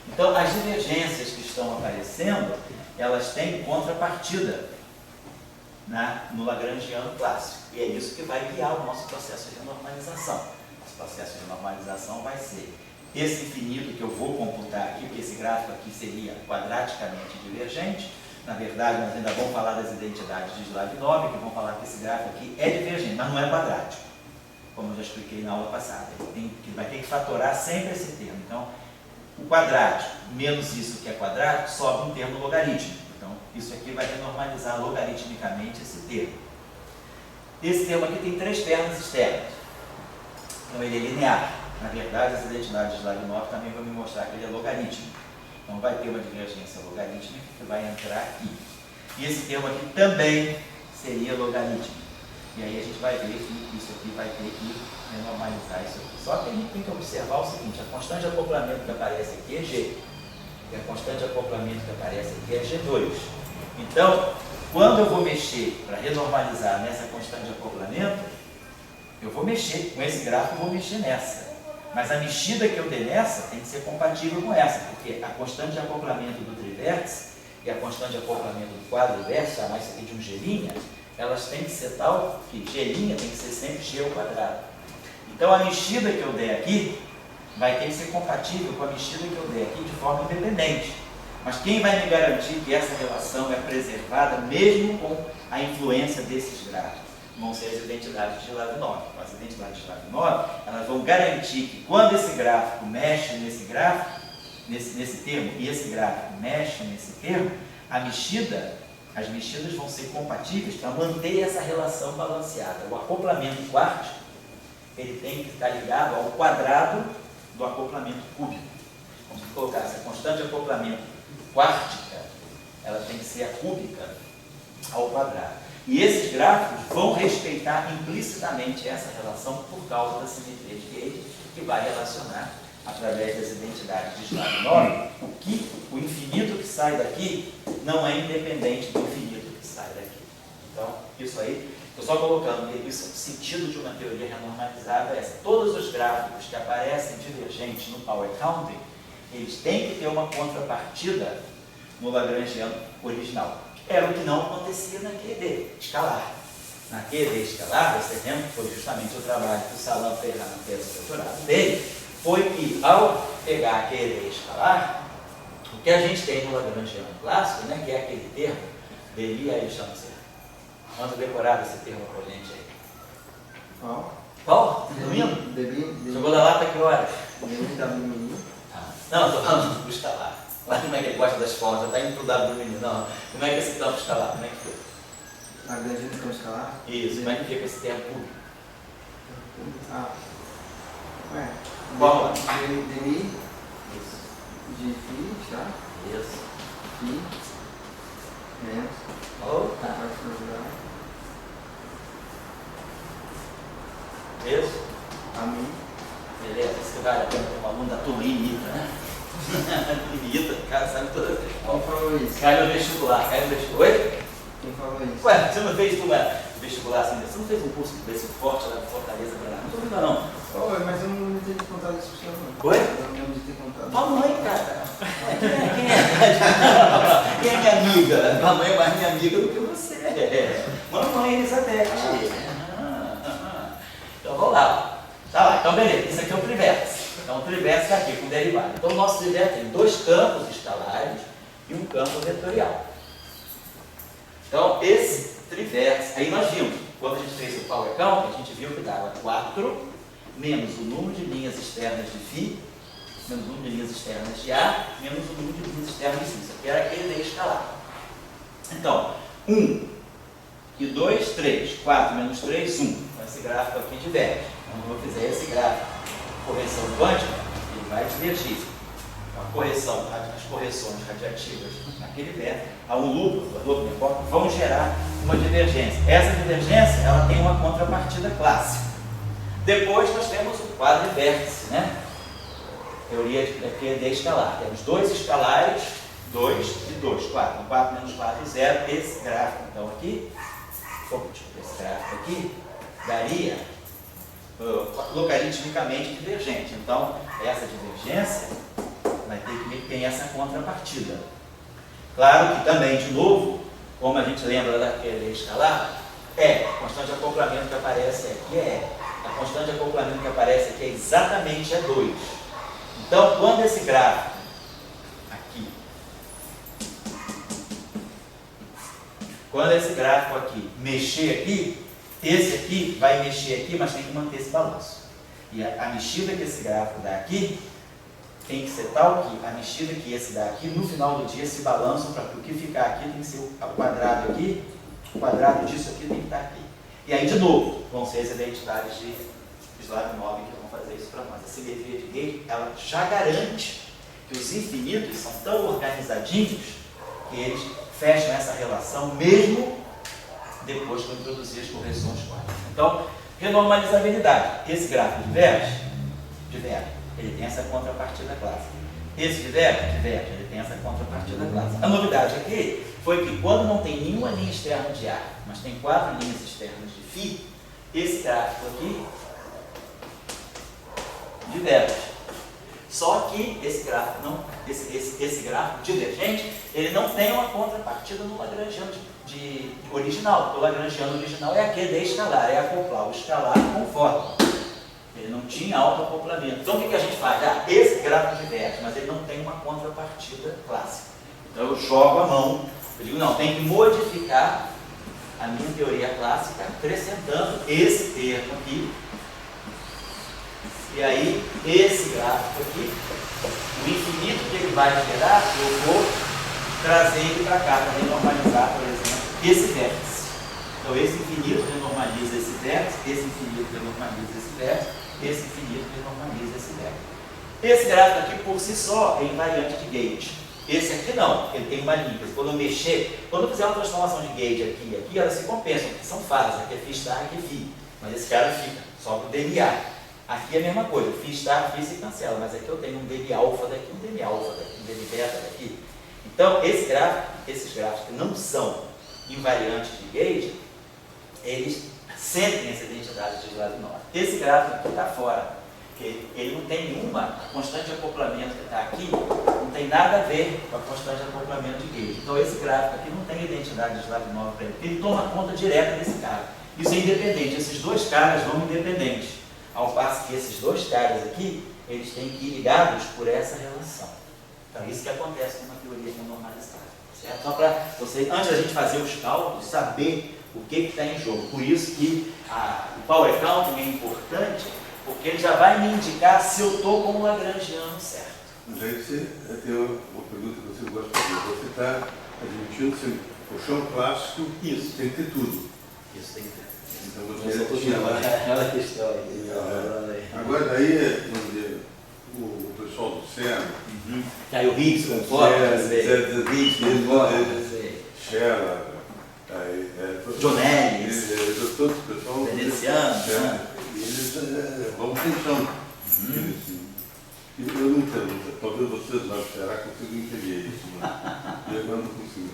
Então as divergências que estão aparecendo, elas têm contrapartida no lagrangiano clássico. E é isso que vai guiar o nosso processo de normalização. Esse processo de normalização vai ser esse infinito que eu vou computar aqui, porque esse gráfico aqui seria quadraticamente divergente. Na verdade, nós ainda vamos falar das identidades de Slavnov, que vão falar que esse gráfico aqui é divergente, mas não é quadrático, como eu já expliquei na aula passada. Vai ter que fatorar sempre esse termo. Então, o quadrático menos isso que é quadrático sobe um termo logarítmico. Então, isso aqui vai renormalizar logaritmicamente esse termo. Esse termo aqui tem 3 pernas externas. Então, ele é linear. Na verdade, as identidades de Slavnov também vão me mostrar que ele é logarítmico. Então, vai ter uma divergência logarítmica que vai entrar aqui. E esse termo aqui também seria logarítmico. E aí a gente vai ver que isso aqui vai ter que renormalizar isso aqui. Só que a gente tem que observar o seguinte, a constante de acoplamento que aparece aqui é G. E a constante de acoplamento que aparece aqui é G2. Então, quando eu vou mexer para renormalizar nessa constante de acoplamento, eu vou mexer, com esse gráfico eu vou mexer nessa. Mas a mexida que eu der nessa tem que ser compatível com essa, porque a constante de acoplamento do trivértice e a constante de acoplamento do quadrivértice, chamar isso aqui de um G', elas têm que ser tal que G' tem que ser sempre G ao quadrado. Então a mexida que eu der aqui vai ter que ser compatível com a mexida que eu der aqui de forma independente. Mas quem vai me garantir que essa relação é preservada mesmo com a influência desses gráficos? Vão ser as identidades de Lyapunov. As identidades de Lyapunov, elas vão garantir que quando esse gráfico mexe nesse gráfico, nesse termo, e esse gráfico mexe nesse termo, as mexidas vão ser compatíveis para manter essa relação balanceada. O acoplamento quártico, ele tem que estar ligado ao quadrado do acoplamento cúbico. Vamos colocar essa constante de acoplamento quártica, ela tem que ser a cúbica ao quadrado. E esses gráficos vão respeitar implicitamente essa relação por causa da simetria de Gauge, que vai relacionar, através das identidades de Lyapunov, o infinito que sai daqui não é independente do infinito que sai daqui. Então, isso aí, estou só colocando que isso, o sentido de uma teoria renormalizada é essa. Todos os gráficos que aparecem divergentes no Power Counting, eles têm que ter uma contrapartida no Lagrangiano original. Era o que não acontecia na QED escalar. Na QED escalar, esse exemplo foi justamente o trabalho que o Salam fez lá na tese de doutorado dele, foi que, ao pegar a QED escalar, o que a gente tem no Lagrangiano clássico, né, que é aquele termo, Debye aí, chama-se. Vamos decorar esse termo para a gente aí. Qual? Qual? Domingo? Jogou da lata que hora? Não, estou falando do escalar. Lá como é que ele gosta das formas, está indo para o W do menino. Não, como é que esse campo escalar? Como é que fica? Lagrangiano campo escalar? Isso, como é que fica esse termo público? Vamos lá. Demi de Φ, tá? Isso. Φ menos. Tá. Isso. A mim. Beleza, isso que vale a pena ter um aluno da turma Inita, né? Inita, o cara sabe todas as Quem falou isso? Cai no vestibular, Oi? Quem falou isso? Ué, você não fez vestibular assim? Você não fez um curso de preço forte lá de Fortaleza para lá? Não estou vendo, não. Oi, mas eu não me ter contado isso para você, não. Oi? Eu não lembro de ter contado. Mamãe, cara. Quem é minha amiga? Mamãe é mais minha amiga do que você. Mamãe Elizabeth. Então vamos lá. Tá lá, então beleza. Isso aqui é o trivértice. Então o trivértice é aqui com derivada. Então o nosso trivértice tem dois campos escalares e um campo vetorial. Então esse trivértice, aí nós vimos, quando a gente fez o Power Count, a gente viu que dava 4 menos o número de linhas externas de Φ, menos o número de linhas externas de A, menos o número de linhas externas de Φ. Isso aqui era aquele escalar. Então, 1 e 2, 3. 4 menos 3, 1. Então, esse gráfico aqui diverge. Quando eu fizer esse gráfico, correção quântica, ele vai divergir. As correções radiativas naquele vértice, a um loop, vão gerar uma divergência. Essa divergência, ela tem uma contrapartida clássica. Depois nós temos o quadrivértice, né? Teoria de escalar. Temos dois escalares, 2 e 2, 4. 4 menos 4, 0. Esse gráfico, então, aqui, esse gráfico aqui, daria logaritmicamente divergente. Então, essa divergência vai ter que ter essa contrapartida. Claro que também, de novo, como a gente lembra daquele escalar, a constante de acoplamento que aparece aqui a constante de acoplamento que aparece aqui é exatamente 2. Então, quando esse gráfico aqui, mexer aqui, esse aqui vai mexer aqui, mas tem que manter esse balanço. E a mexida que esse gráfico dá aqui tem que ser tal que a mexida que esse dá aqui, no final do dia, se balançam para o que ficar aqui tem que ser o quadrado aqui, o quadrado disso aqui tem que estar aqui. E aí, de novo, vão ser as identidades de Lyapunov que vão fazer isso para nós. A simetria de Gauge, ela já garante que os infinitos são tão organizadinhos que eles fecham essa relação mesmo depois que eu introduzir as correções quânticas. Então, renormalizabilidade. Esse gráfico diverge, ele tem essa contrapartida clássica. Esse diverge, ele tem essa contrapartida clássica. A novidade aqui foi que quando não tem nenhuma linha externa de A, mas tem 4 linhas externas de Φ, esse gráfico aqui diverge. Só que esse gráfico não, esse gráfico divergente, ele não tem uma contrapartida no Lagrangiano original. O Lagrangiano original é aquele de escalar, é acoplar o escalar com o fórmula. Ele não tinha autoacoplamento. Então o que a gente faz? Esse gráfico diverge, mas ele não tem uma contrapartida clássica. Então eu jogo a mão, eu digo, não, tem que modificar a minha teoria clássica acrescentando esse termo aqui, e aí esse gráfico aqui, o infinito que ele vai gerar, eu vou trazer ele para cá, para renormalizar, por exemplo, esse vértice. Então esse infinito renormaliza esse vértice, esse infinito renormaliza esse vértice, esse infinito renormaliza esse vértice. Esse gráfico aqui por si só é invariante de gauge. Esse aqui não, ele tem uma linha. Quando eu mexer, quando eu fizer uma transformação de gauge aqui e aqui, elas se compensam, porque são fases, aqui é φ star, aqui é φ. Mas esse cara fica, só para o dBA. Aqui é a mesma coisa, φ star, φ se cancela, mas aqui eu tenho um dB alfa daqui, um dB alfa daqui, um dB beta daqui. Então, esses gráficos que não são invariantes de gauge, eles sentem essa identidade de Lyapunov. Esse gráfico aqui está fora, porque ele não tem nenhuma, a constante de acoplamento que está aqui, não tem nada a ver com a constante de acoplamento de gauge. Então, esse gráfico aqui não tem identidade de Lyapunov para ele, porque ele toma conta direta desse cara. Isso é independente, esses dois caras vão independentes, ao passo que esses dois caras aqui, eles têm que ir ligados por essa relação. Então, isso que acontece numa teoria renormalizada, certo? Só para você, antes da gente fazer os cálculos, saber o que está em jogo. Por isso que o power counting é importante, porque ele já vai me indicar se eu estou com o lagrangiano certo. Mas aí você tem uma pergunta que você gosta de fazer. Você está admitindo que o chão clássico Isso. tem que ter tudo. Isso tem que ter. Então você tinha lá. Olha que história aí. Agora daí, vamos dizer, o pessoal do CERN, Que aí o Higgs concorda, o Higgs concorda, Scheller, John Ellis, todo o pessoal veneziano, eles vão pensando. Eu não entendo, talvez vocês lá do Ceará consigam entender isso, mas eu não consigo.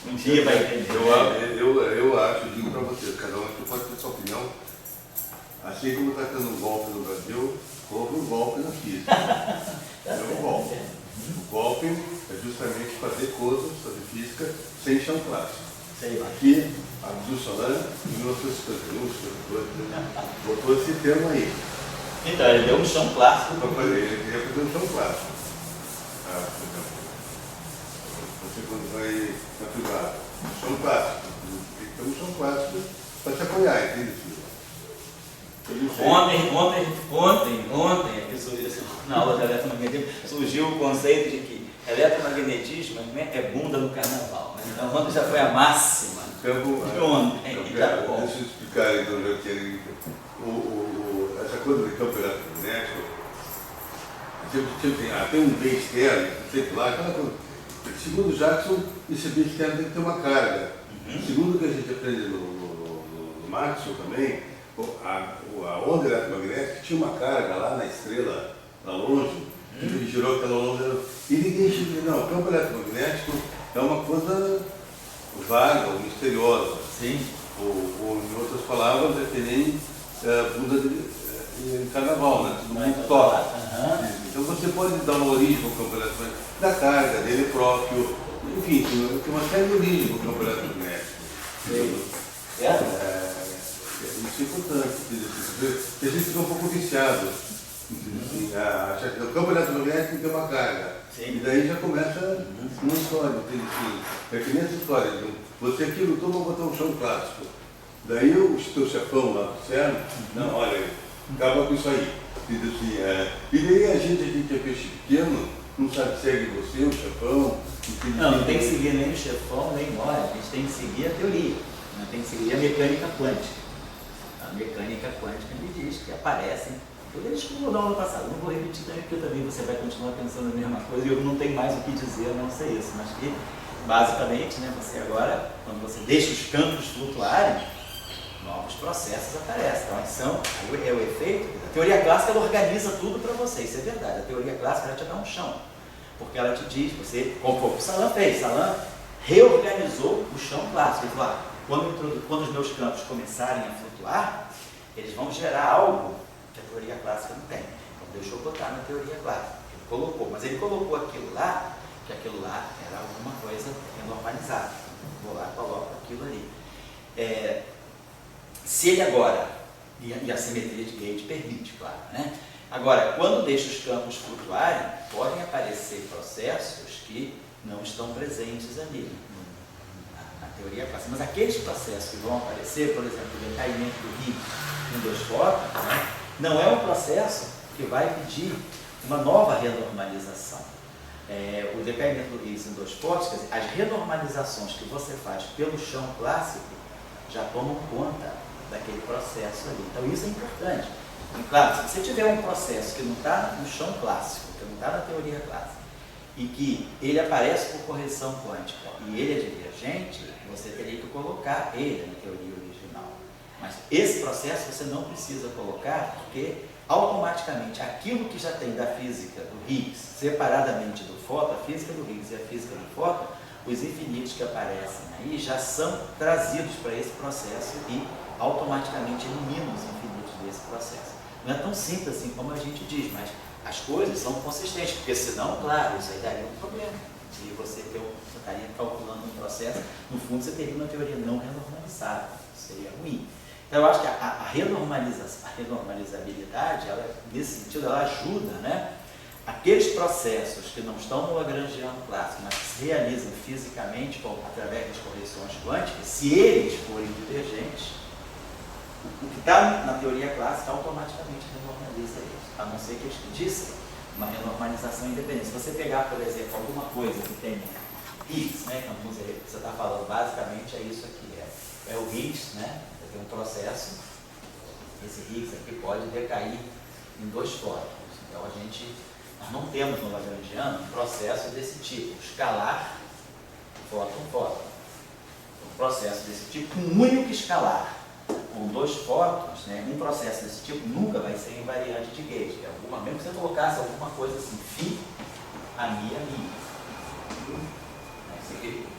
Um dia vai entender. Eu acho, digo para vocês, cada um aqui pode ter sua opinião, assim como está tendo um golpe no Brasil, houve um golpe na física. É um golpe. O golpe é justamente fazer coisas, fazer física, sem chão clássico. Aqui, Abdul Salam, em 1951, 52, botou esse termo aí. Então, ele deu um chão clássico. Ele queria fazer um chão clássico. Você quando vai na privada, chão clássico. Tem que ter um chão clássico para te apoiar, entende? Ontem, aqui surgiu, na aula de eletromagnetismo, surgiu o conceito de que eletromagnetismo é bunda no carnaval. Né? Então, ontem já foi a máxima. Deixa eu explicar então, já que essa coisa de campo eletromagnético, tem um bem externo, sei lá, aquela coisa. Segundo Jackson, esse bem externo tem que ter uma carga. Segundo o que a gente aprende no Maxwell também, a onda eletromagnética tinha uma carga lá na estrela, lá longe, ele girou aquela onda. E ninguém chega, não, o campo eletromagnético é uma coisa vaga, ou misteriosa. Sim. Ou em outras palavras, é que nem bunda de carnaval, né? Todo mundo toca. Então você pode dar uma origem ao campo eletromagnético, da carga, dele próprio, enfim, tem uma série de origem ao campo eletromagnético. Isso é importante, porque a gente fica um pouco viciado. Acha que o campo eletromagnético tem uma carga. Sim. E daí já começa uma história. É que nessa história, você aqui lutou para botar um chão clássico. Daí o teu chefão lá do CERN, não, olha, acaba com isso aí. E daí a gente é peixe pequeno, não sabe se segue você, o chefão. Não tem que seguir nem o chefão, nem nós. A gente tem que seguir a teoria. Tem que seguir a mecânica quântica. A mecânica quântica me diz que aparecem. Eu descobri na aula passada, não vou repetir também, porque também você vai continuar pensando a mesma coisa e eu não tenho mais o que dizer a não ser isso. Mas que, basicamente, né, você agora, quando você deixa os campos flutuarem, novos processos aparecem. Então, é o efeito. A teoria clássica ela organiza tudo para você, isso é verdade. A teoria clássica ela te dá um chão, porque ela te diz, como o Salam fez, Salam reorganizou o chão clássico. Ele falou, quando os meus campos começarem a flutuar, eles vão gerar algo que a teoria clássica não tem. Então deixa eu botar na teoria clássica. Ele colocou, mas ele colocou aquilo lá, que aquilo lá era alguma coisa normalizada. Vou lá e coloco aquilo ali. Se ele agora, e a simetria de gauge permite, claro, né? Agora, quando deixa os campos flutuarem, podem aparecer processos que não estão presentes ali, na teoria clássica. Mas aqueles processos que vão aparecer, por exemplo, o decaimento do Higgs em 2 fótons, né, não é um processo que vai pedir uma nova renormalização. O decaimento do Higgs em 2 fótons, quer dizer, as renormalizações que você faz pelo chão clássico já tomam conta daquele processo ali. Então isso é importante. E, claro, se você tiver um processo que não está no chão clássico, que não está na teoria clássica, e que ele aparece por correção quântica e ele é divergente, você teria que colocar ele na teoria original. Mas esse processo você não precisa colocar, porque automaticamente aquilo que já tem da física do Higgs, separadamente do fóton, a física do Higgs e a física do fóton, os infinitos que aparecem aí já são trazidos para esse processo e automaticamente eliminam os infinitos desse processo. Não é tão simples assim como a gente diz, mas as coisas são consistentes, porque senão, claro, isso aí daria um problema. Se você estaria calculando um processo, no fundo você teria uma teoria não renormalizada, seria ruim. Então eu acho que a renormalizabilidade, ela, nesse sentido, ela ajuda, né, aqueles processos que não estão no lagrangiano clássico, mas que se realizam fisicamente através das correções quânticas, se eles forem divergentes, o que está na teoria clássica automaticamente renormaliza isso, a não ser que eles pedissem uma renormalização independente. Se você pegar, por exemplo, alguma coisa que tenha Higgs, né, então, vamos dizer, você está falando basicamente é isso aqui, é o Higgs, né, tem um processo, esse Higgs aqui pode decair em 2 fótons. Então nós não temos no lagrangiano um processo desse tipo, escalar, fóton. Um processo desse tipo, um único escalar, com 2 fótons, né, um processo desse tipo nunca vai ser invariante de gauge. Mesmo que você colocasse alguma coisa assim, φ, a mi.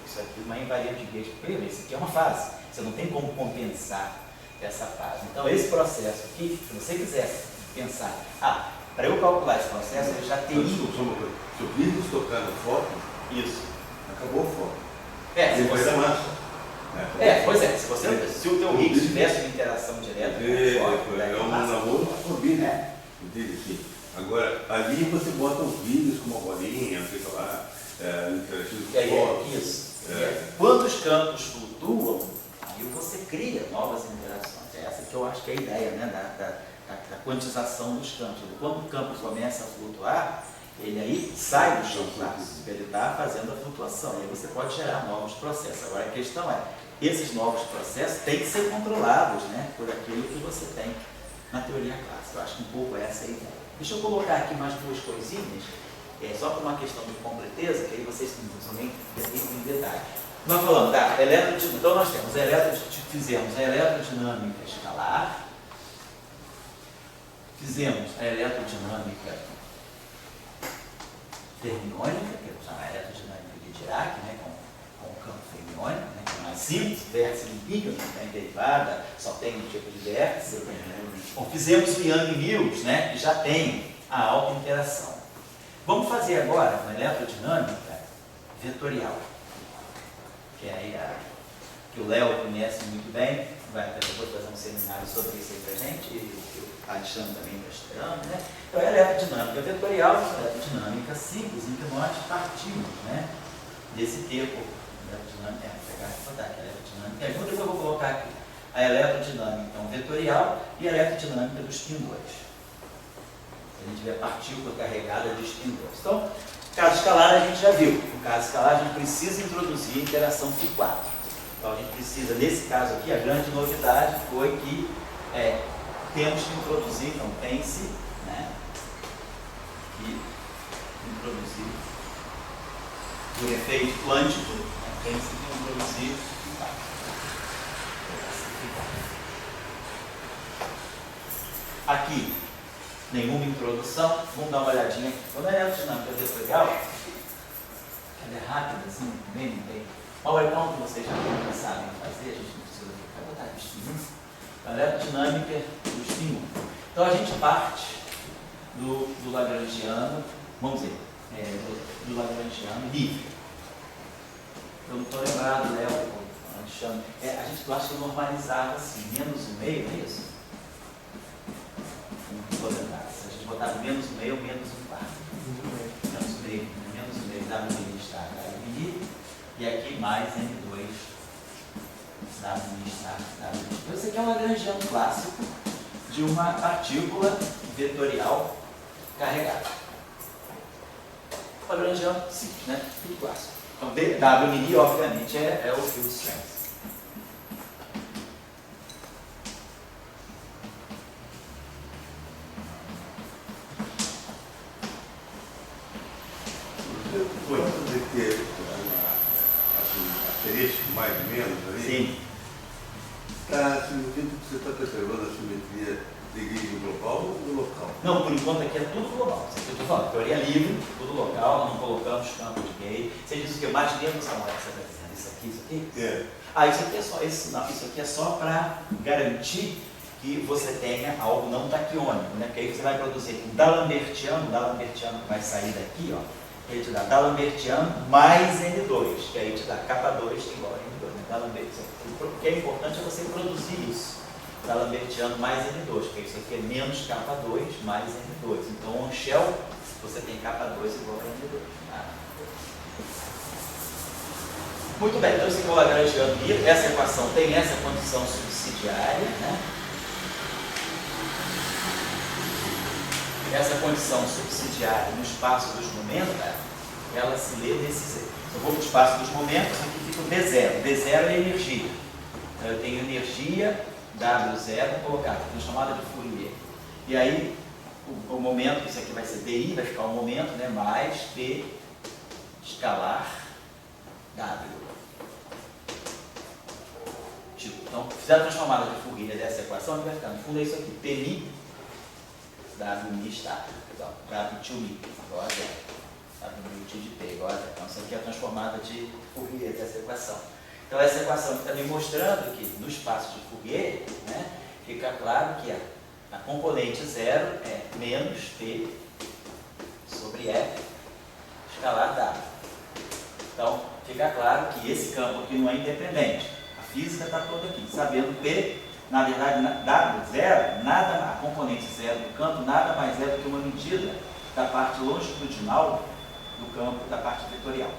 Isso aqui é uma invariante de gauge. Primeiro, isso aqui é uma fase. Você não tem como compensar essa fase. Então, esse processo aqui, se você quisesse pensar, para eu calcular esse processo, eu já teria... Se o Higgs tocar no fóton, isso. acabou o fóton. Se você... pois é, se o teu Higgs tivesse uma interação direta com o fóton, é um namoro com o Higgs. Agora, ali você bota os Higgs com uma bolinha, não sei lá, interativo com o fóton. Isso. Quando os campos flutuam, aí você cria novas interações. Essa que eu acho que é a ideia, né, da quantização dos campos. Quando o campo começa a flutuar, ele aí sai do chão clássico, ele está fazendo a flutuação, e aí você pode gerar novos processos. Agora a questão é, esses novos processos têm que ser controlados, né, por aquilo que você tem na teoria clássica. Eu acho que um pouco essa é a ideia. Deixa eu colocar aqui mais 2 coisinhas, só por uma questão de completeza, que aí vocês também em detalhe. Nós falamos da eletrodinâmica, então nós fizemos a eletrodinâmica escalar, fizemos a eletrodinâmica fermiônica, que é a eletrodinâmica de Dirac, né, com o campo fermiônico, né, que é mais simples, vértice limpinho, não tem derivada, só tem um tipo de vértice. Bom, fizemos o Yang-Mills, né, que já tem a alta interação. Vamos fazer agora uma eletrodinâmica vetorial, que é que o Léo conhece muito bem, vai até depois fazer um seminário sobre isso aí para a gente, e o Alexandre também está estudando, né? Então, a eletrodinâmica vetorial é uma eletrodinâmica simples, em que nós partimos, né, desse termo, eletrodinâmica, a eletrodinâmica, eu vou colocar aqui a eletrodinâmica então, vetorial e a eletrodinâmica dos spin-2. Se a gente tiver partícula carregada de spin-2. Então, caso escalar a gente já viu. No caso escalar a gente precisa introduzir a interação φ4. Então a gente precisa, nesse caso aqui, a grande novidade foi que temos que introduzir, então tem-se, né, que introduzir por efeito quântico, né, tem-se que introduzir aqui. Nenhuma introdução, vamos dar uma olhadinha aqui. Quando a eletrodinâmica vetorial, ela é rápida, assim, bem, não tem. PowerPoint que vocês já sabem fazer, a gente não precisa botar isso. A eletrodinâmica do spin 1. Então a gente parte do lagrangiano, vamos dizer, do lagrangiano livre. Eu não estou lembrado, Léo, Alexandre. A gente gosta de normalizar assim, menos o meio, não é isso? Se a gente botar menos o meio, menos um quarto. Menos o meio, W mini estar W mini, e aqui mais N2 W mini estar W mini. Então, isso aqui é um Lagrangiano clássico de uma partícula vetorial carregada. Lagrangiano simples, né? Tudo clássico. Então, W mini, obviamente, é o field strength. Pode dizer que asterisco mais ou menos ali? Sim. Está significando que você está preservando a simetria de grid global ou do local? Não, por enquanto aqui é tudo global. Isso aqui eu estou falando, teoria livre, tudo local, não colocamos campo de gay. Você diz o que? Mais menos, Samuel, que você está dizendo? Isso aqui? É. Ah, isso aqui é só, isso aqui é só para garantir que você tenha algo não taquiônico, né? Porque aí você vai produzir um D'Alembertiano que vai sair daqui, ó, ele te dá D'Alembertiano mais N2, que aí te dá K2 igual a N2, né? D'Alembertiano. O que é importante é você produzir isso, D'Alembertiano mais N2, porque isso aqui é menos K2 mais N2. Então, on shell, você tem K2 igual a N2. Tá? Muito bem, então esse aqui é o Lagrangiano livre. Essa equação tem essa condição subsidiária, né? Essa condição subsidiária no espaço dos momentos, né, ela se lê desse jeito. Eu vou para o espaço dos momentos, aqui fica o D0. D0 é energia. Então, eu tenho energia W0 colocada, transformada de Fourier. E aí, o momento, isso aqui vai ser DI, vai ficar o momento, né, mais P escalar W. Então, fizer a transformada de Fourier dessa equação, ele vai ficar, no fundo é isso aqui, PMI W mi estar, então, W2 mi igual a zero, W de P igual a zero. Então, isso aqui é a transformada de Fourier dessa equação. Então, essa equação está me mostrando que no espaço de Fourier, né, fica claro que a componente zero é menos P sobre F escalar W. Então, fica claro que esse campo aqui não é independente. A física está toda aqui, sabendo P. Na verdade, W0, a componente zero do campo, nada mais é do que uma medida da parte longitudinal do campo da parte vetorial.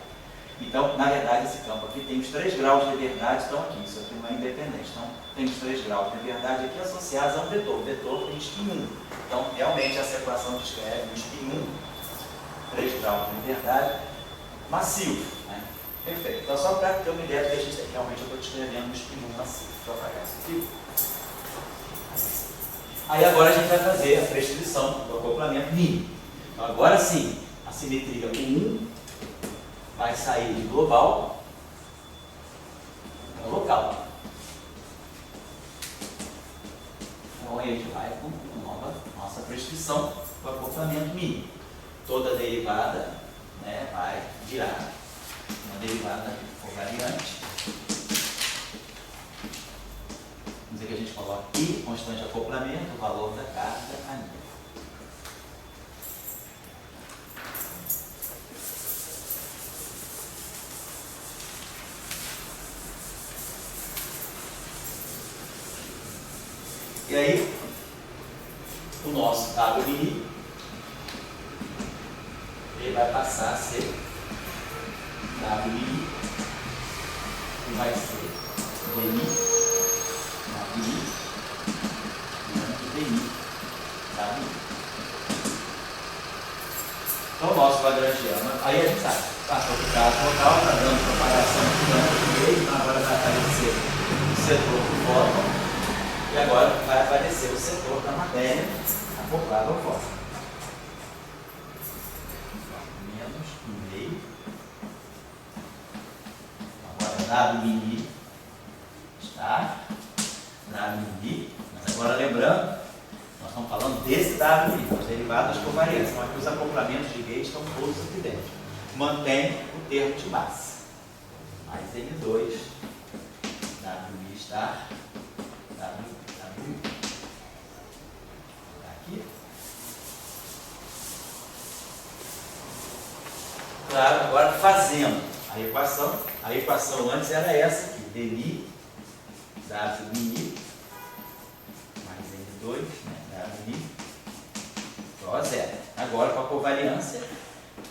Então, na verdade, esse campo aqui tem os 3 graus de liberdade, estão aqui, isso aqui não é independente. Então, tem os 3 graus de liberdade aqui associados a um vetor. O vetor tem spin 1. Então, realmente, essa equação descreve um spin 1, 3 graus de liberdade, massivo. Né? Perfeito. Então, só para ter uma ideia do que a gente tem, realmente eu estou descrevendo um spin 1 massivo. Deixa eu apagar isso aqui. Aí agora a gente vai fazer a prescrição do acoplamento mínimo. Então agora sim, a simetria 1 vai sair de global para local. Então aí a gente vai com a nossa prescrição do acoplamento mínimo. Toda derivada, né, vai virar uma derivada covariante. Vamos dizer que a gente coloca I, constante de acoplamento, o valor da carga anil. E aí, o nosso WI, ele vai passar a ser WI, que vai ser DI, então o nosso Lagrangiano, aí a gente sabe, passou para o caso local, está dando propagação de meio, agora vai aparecer o setor do fóton e agora vai aparecer o setor da matéria acoplado ao fóton. Menos um meio. Agora W mini está W mini, mas agora lembrando, nós estamos falando desse W mini, os derivados covariantes, então aqui os acoplamentos de gauge estão todos aqui dentro. Mantém o termo de massa, mais N2, W mini está W aqui. Claro, agora fazendo a equação antes era essa aqui, dmi W mini mais N2, né, W mini igual a zero. Agora com a covariância,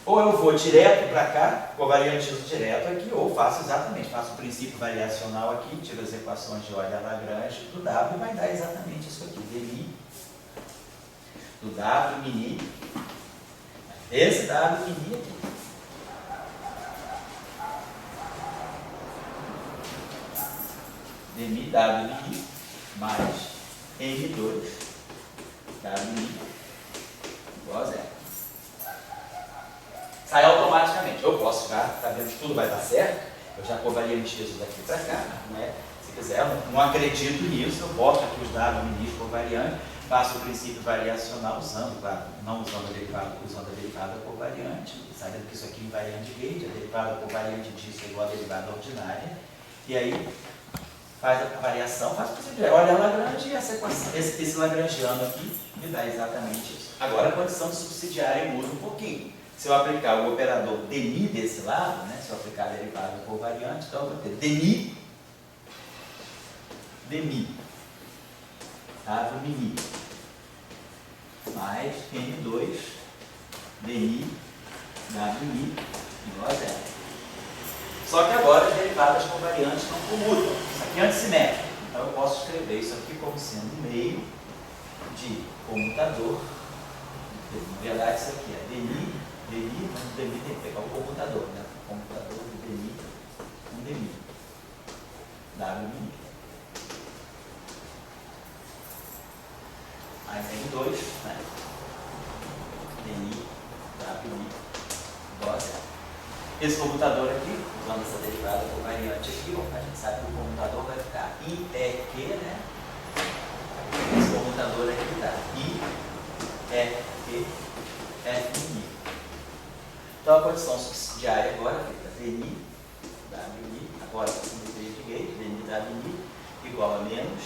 Ou eu vou direto para cá, covariante direto aqui, ou faço o princípio variacional aqui, tiro as equações de Euler-Lagrange do W, vai dar exatamente isso aqui, dmi do W mini, esse W mini aqui. Dmi W mini mais M2 W mini igual a zero. Sai automaticamente. Eu posso já, tá vendo que tudo vai dar certo, eu já covariantizo daqui para cá, não é? Se quiser, eu não acredito nisso, eu boto aqui os dados minis covariantes, faço o princípio variacional usando, claro, não usando a derivada, usando a derivada covariante, sabendo que isso aqui é invariante de Gauge, a derivada covariante disso é igual a derivada ordinária, e aí faz a variação, faz o princípio, olha a Lagrange e essa equação, esse lagrangiano aqui me dá exatamente isso. Agora a condição de subsidiária muda um pouquinho. Se eu aplicar o operador dmi desse lado, né, se eu aplicar a derivada covariante, então eu vou ter dmi W mini mais M2 dmi W mini igual a zero. Só que agora as derivadas covariantes não comutam. Isso aqui é antissimétrico. Então eu posso escrever isso aqui como sendo meio de comutador. Na verdade, isso aqui é dmi, mas o dmi tem que pegar o comutador, né? O comutador do dmi com dmi. W mini. Aí tem 2, né? dmi, W mini igual a zero. Esse comutador aqui, usando essa derivada covariante aqui, a gente sabe que o comutador vai ficar IEQ, né? Esse comutador aqui dá IEQ F mini. Então a condição subsidiária agora fica dmi WI, agora com simmetria de Gauge, dmi WI igual a menos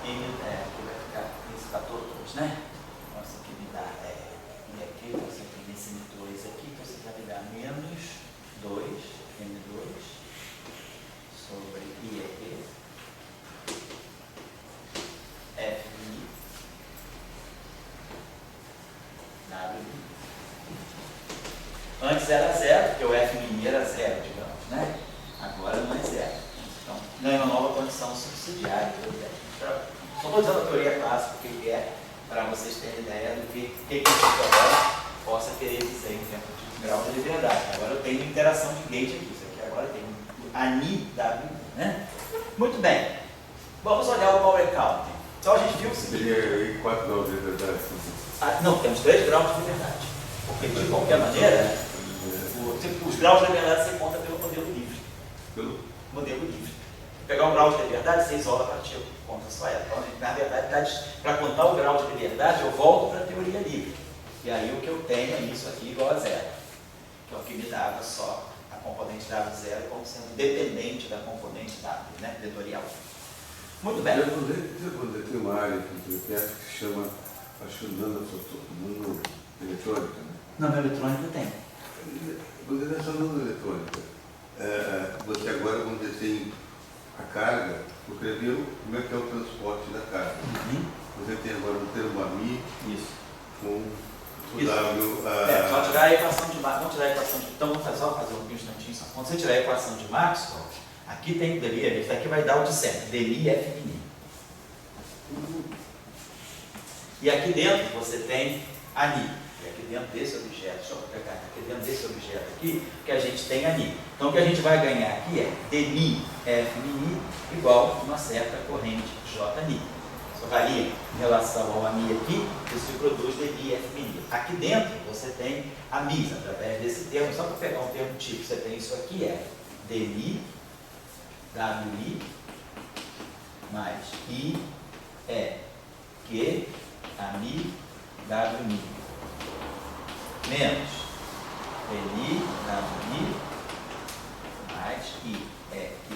M, aqui vai ficar esse fator 2, né? Então isso aqui me dá IEQ, então você tem esse M2 aqui, então você vai me dar menos 2 M2 sobre IEQ F mini W. Antes era zero, porque o F mini era zero, digamos, né? Agora não é zero. Então, ganha uma nova condição subsidiária. Só estou dizendo a teoria clássica, o que é, para vocês terem ideia do que isso agora possa querer dizer em termos de grau de liberdade. Agora eu tenho interação de Gauge aqui, isso aqui agora tem ANI W, né? Muito bem. Vamos olhar o Power Counting. Então a gente viu o seguinte. Teria 4 graus de liberdade. Não, temos 3 graus de liberdade. Porque de qualquer maneira, os graus de liberdade você conta pelo modelo livre. Pelo modelo livre. Pegar um grau de liberdade, você isola a partícula, conta só ela. Então, na verdade, para contar o grau de liberdade, eu volto para a teoria livre. E aí o que eu tenho é isso aqui igual a zero. Que é o que me dava só a componente W0 como sendo dependente da componente W, né? Vetorial. Muito bem. Tem uma área que se chama, acho que nanoeletrônica, né? Nanoeletrônica tem. Quando é essa nanoeletrônica, você agora, quando você tem a carga, você viu como é que é o transporte da carga. Você tem agora um termo AMI com o W. Só tirar a equação de Maxwell. Vamos tirar a equação de. Então vamos só fazer um instantinho só. Quando você tirar a equação de Maxwell, aqui tem o dmi, isso aqui vai dar o de sempre, dmi F mini. E aqui dentro você tem ANI. E aqui dentro desse objeto, só para pegar aqui dentro desse objeto aqui, que a gente tem ANI. Então o que a gente vai ganhar aqui é dmi F mini igual a uma certa corrente JNI. Só varia em relação ao AMI aqui, isso se produz dmi F mini. Aqui dentro você tem AMIs, através desse termo, só para pegar um termo tipo, você tem isso aqui, é dmi WI mais I Q AMI WI menos dmi WI mais I Q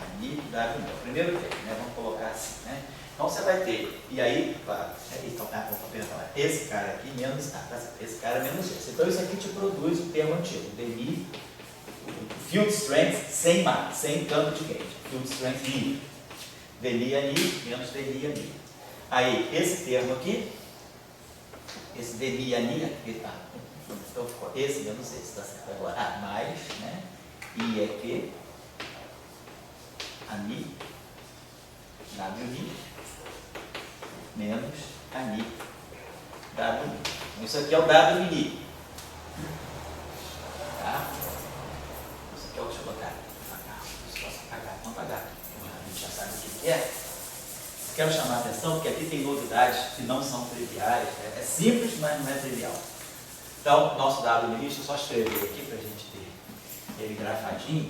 AMI WI. Primeiro termo, né? Vamos colocar assim, né? Então você vai ter, e aí, claro, esse cara aqui menos esse cara menos esse. Então isso aqui te produz o termo antigo, dmi, field strength sem campo de Gauge, field strength livre. dmi ANI menos dmi ANI. Aí, esse termo aqui, esse dmi ANI, Então ficou esse menos esse, tá certo? Agora, mais, né? I é que, ani, WI, menos ani, WI. Então isso aqui é o WI. Tá? Isso aqui é o, deixa eu botar aqui, apagar, não apagar, a gente já sabe o que é. Quero chamar a atenção porque aqui tem novidades que não são triviais, é simples, mas não é trivial. Então, nosso WI, deixa eu só escrever aqui para a gente ter ele grafadinho.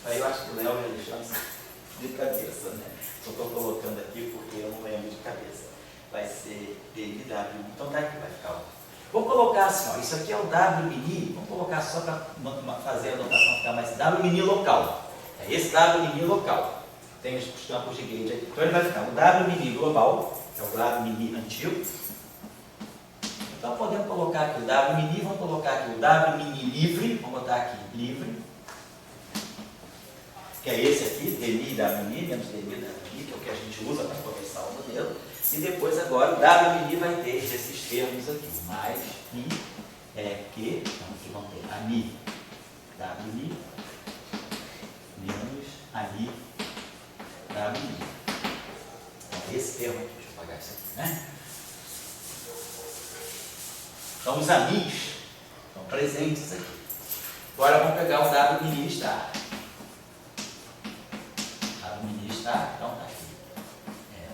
Aí eu acho que o Léo já deixou de cabeça, né? Só estou colocando aqui porque eu não lembro de cabeça. Vai ser DW. Então tá aqui, vai ficar. Vou colocar assim, ó, isso aqui é o WMini, vamos colocar só para fazer a anotação ficar mais WMini local. É esse WMini local. Tem os campos de gauge aqui. Então ele vai ficar o WMini global, que é o WMini antigo. Então podemos colocar aqui o WMini, vamos colocar aqui o WMini livre, vamos botar aqui livre, que é esse aqui, DMI e WMini, menos DMI e WMini, que é o que a gente usa para começar o modelo. E depois agora o WMini vai ter esses termos aqui, mais I é que, então aqui vamos ter ANI, WMini, menos ANI, WMini. Então esse termo aqui, deixa eu apagar isso aqui, né? Então os ANIs estão presentes aqui. Agora vamos pegar o WMini star. WMini star, então tá aqui.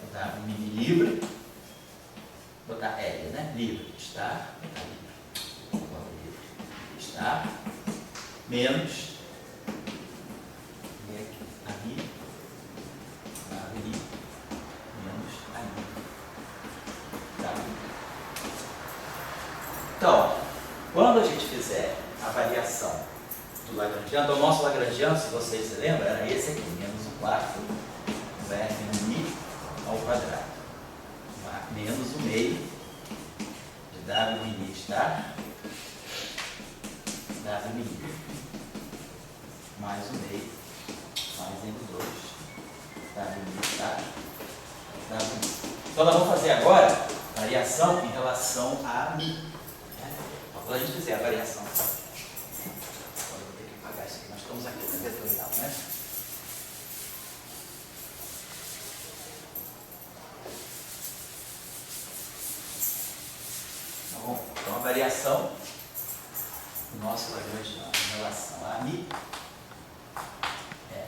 O WMini livre, botar L, né? Livre, star, botar livre. Star, menos ANI, WMini, menos ANI. Então, quando a gente fizer a variação do Lagrangiano, o nosso Lagrangiano, se vocês se lembram, era esse aqui, menos 1 quarto do FMI ao quadrado, menos o meio de WMini estar, WMini, mais o meio, mais M2, WMini estar, WMini. Então nós vamos fazer agora variação em relação a Mi. Quando a gente fizer a variação, eu vou ter que apagar isso aqui, nós estamos aqui no vetorial, né? Tá bom? Então a variação do nosso Lagrangiano em relação a Mi é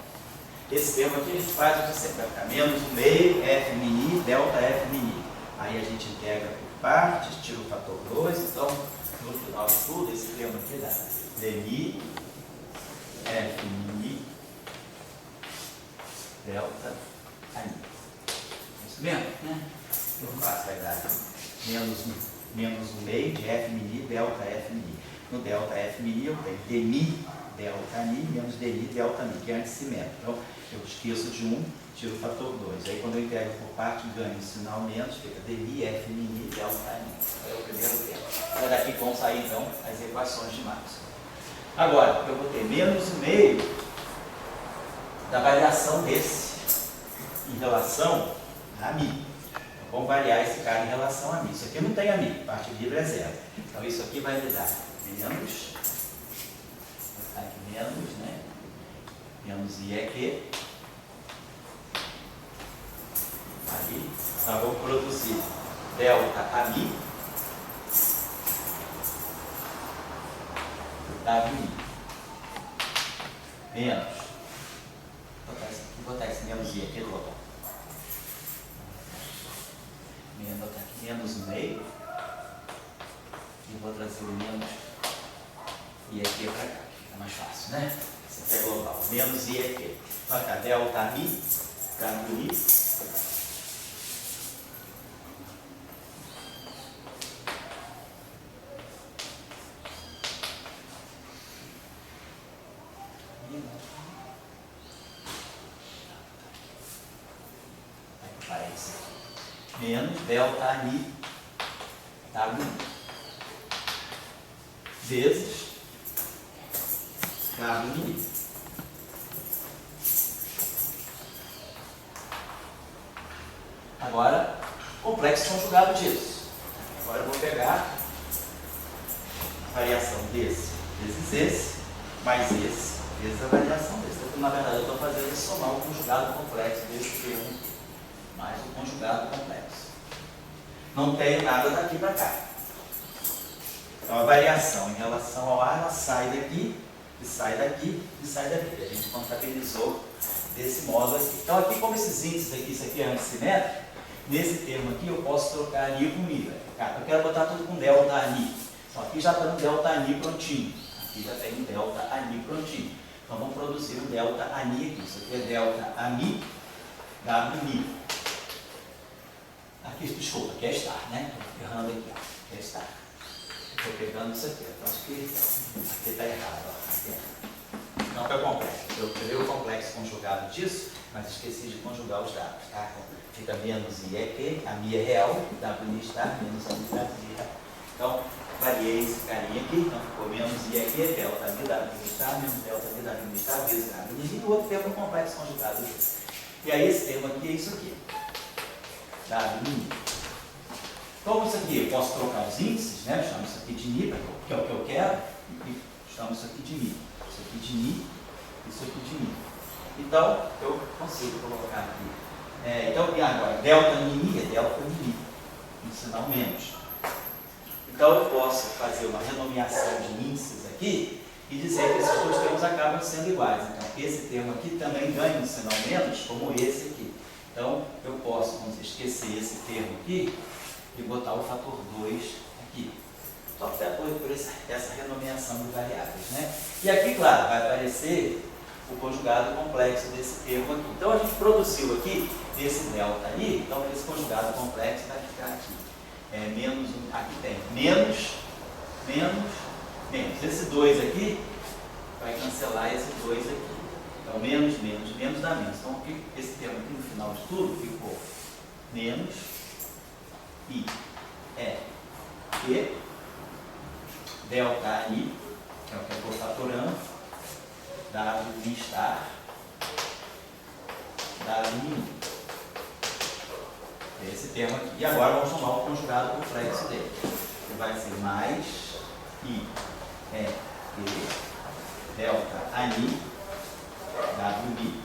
esse termo aqui, a gente faz o que sempre, vai ficar menos o meio, F mini, delta F mini. Aí a gente integra por partes, tira o fator 2, então no final de tudo, esse termo aqui dá DMI, F mini, delta, ANI. Isso mesmo, né? Então vai dar menos um meio de F mini, delta F mini. No delta F mini eu tenho DMI, delta ANI, menos DMI, delta ANI, que é antissimétrico. Então eu esqueço de um, tiro o fator 2. Aí quando eu integro por parte, ganho um sinal menos, fica DMI, F mini, delta ANI. É o primeiro termo. É daqui que vão sair então as equações de Maxwell. Agora, eu vou ter menos o meio da variação desse em relação a Mi. Então, vamos variar esse cara em relação a Mi. Isso aqui não tem a Mi, parte livre é zero. Então isso aqui vai me dar menos, vou botar aqui menos, né? Menos I é que. Aí, nós vamos produzir delta a Mi, WI, menos, vou botar esse menos I aqui do local. Vou botar aqui menos no meio, e vou trazer o menos I aqui para cá, é mais fácil, né? Isso aqui é global, menos I aqui. Vai ficar delta Mi, WI, menos delta ANI W vezes WMini. Agora, complexo conjugado disso. Agora eu vou pegar variação desse vezes esse, mais esse, vezes a variação desse. Então, na verdade, eu estou fazendo isso somar o conjugado complexo desse termo aqui, mais o conjugado complexo. Não tem nada daqui para cá. Então, a variação em relação ao A, ela sai daqui, e sai daqui, e sai daqui. A gente contabilizou desse modo aqui. Então, aqui, como esses índices aqui, isso aqui é antissimétrico, nesse termo aqui eu posso trocar ani com i. Eu quero botar tudo com delta ani. Então, aqui já está no delta ani prontinho. Aqui já tem um delta ani prontinho. Então, vamos produzir um delta ani aqui. Isso aqui é delta ami, w aqui, desculpa, aqui é estar, né? Estou errando aqui, ó. Aqui é estar. Estou pegando isso aqui, então acho que aqui está errado. Ó. Aqui é. Não é complexo. Eu criei o complexo conjugado disso, mas esqueci de conjugar os dados. Tá? Fica menos i é que, a mi é real, w está, menos a mi é real. Então, variei esse carinha aqui, então ficou menos i é que, delta mi, w está, menos delta mi, w está, vezes w, e o outro termo é complexo conjugado disso. E aí esse termo aqui é isso aqui. W. Como isso aqui, eu posso trocar os índices, né? Chamo isso aqui de mi, que é o que eu quero, e chamo isso aqui de mi. Isso aqui de mi, isso aqui de mi. Então, eu consigo colocar aqui. Então, e agora, delta mi é delta mi, no sinal menos. Então, eu posso fazer uma renomeação de índices aqui e dizer que esses dois termos acabam sendo iguais. Então, esse termo aqui também ganha um sinal menos, como esse aqui. Então, eu posso, vamos esquecer esse termo aqui e botar o fator 2 aqui. Só por essa renomeação de variáveis, né? E aqui, claro, vai aparecer o conjugado complexo desse termo aqui. Então, a gente produziu aqui esse delta aí, então esse conjugado complexo vai ficar aqui. Menos, aqui tem menos, menos, menos. Esse 2 aqui vai cancelar esse 2 aqui. Então, menos, menos, menos dá menos. Então, esse termo aqui no final de tudo ficou menos i é que delta i, que é o que eu estou fatorando, w estar, w min. Esse termo aqui. E agora vamos somar o conjugado complexo dele. Que vai ser mais i é que delta ani, w mi,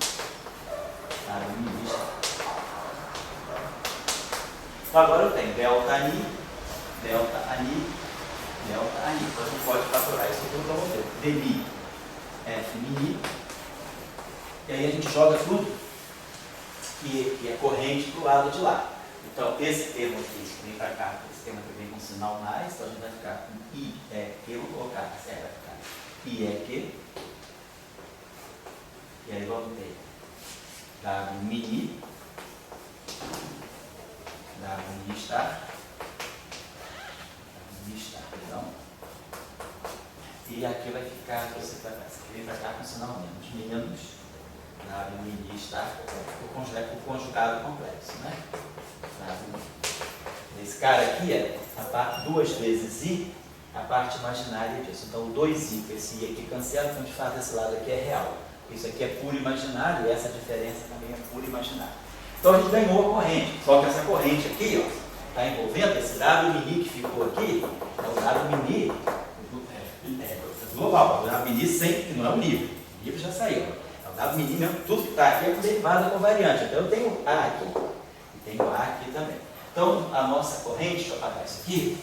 w min estar. Então agora eu tenho delta ani, delta ani, delta ani. Então a gente pode fatorar isso tudo para você. dmi f mini. E aí a gente joga tudo que é corrente para o lado de lá. Então esse termo aqui vem para cá, esse termo aqui vem com sinal mais, então a gente vai ficar com i é que, eu vou colocar, vai ficar i é que. E aí vamos ter w mini, w estar, perdão. E aqui vai ficar, você vai vem para cá com sinal menos, menos, w mini estar, o conjugado complexo, né? Esse cara aqui é a parte 2 vezes i, a parte imaginária disso. Então o 2i, esse i aqui cancela, então de fato esse lado aqui é real. Isso aqui é puro imaginário e essa diferença também é pura imaginária. Então a gente ganhou a corrente, só que essa corrente aqui, está envolvendo esse W mini que ficou aqui, é o W mini global, o W mini sempre, que não é o nível, o nível já saiu. É o W mini mesmo, tudo que está aqui é derivado com variante. Então eu tenho A aqui, e tenho A aqui também. Então a nossa corrente, deixa eu apagar isso aqui,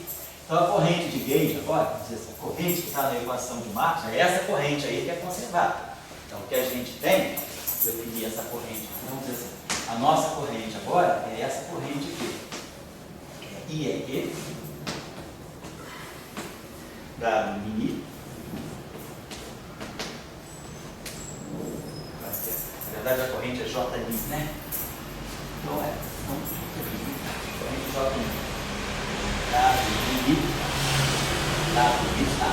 então a corrente de Gauge agora, vamos dizer assim, a corrente que está na equação de Marx, é essa corrente aí que é conservada. Então, o que a gente tem, eu defini essa corrente, vamos dizer assim, a nossa corrente agora é essa corrente aqui. I é que, W mini, na verdade a corrente é J min, né? Então corrente J min, W mini, W está.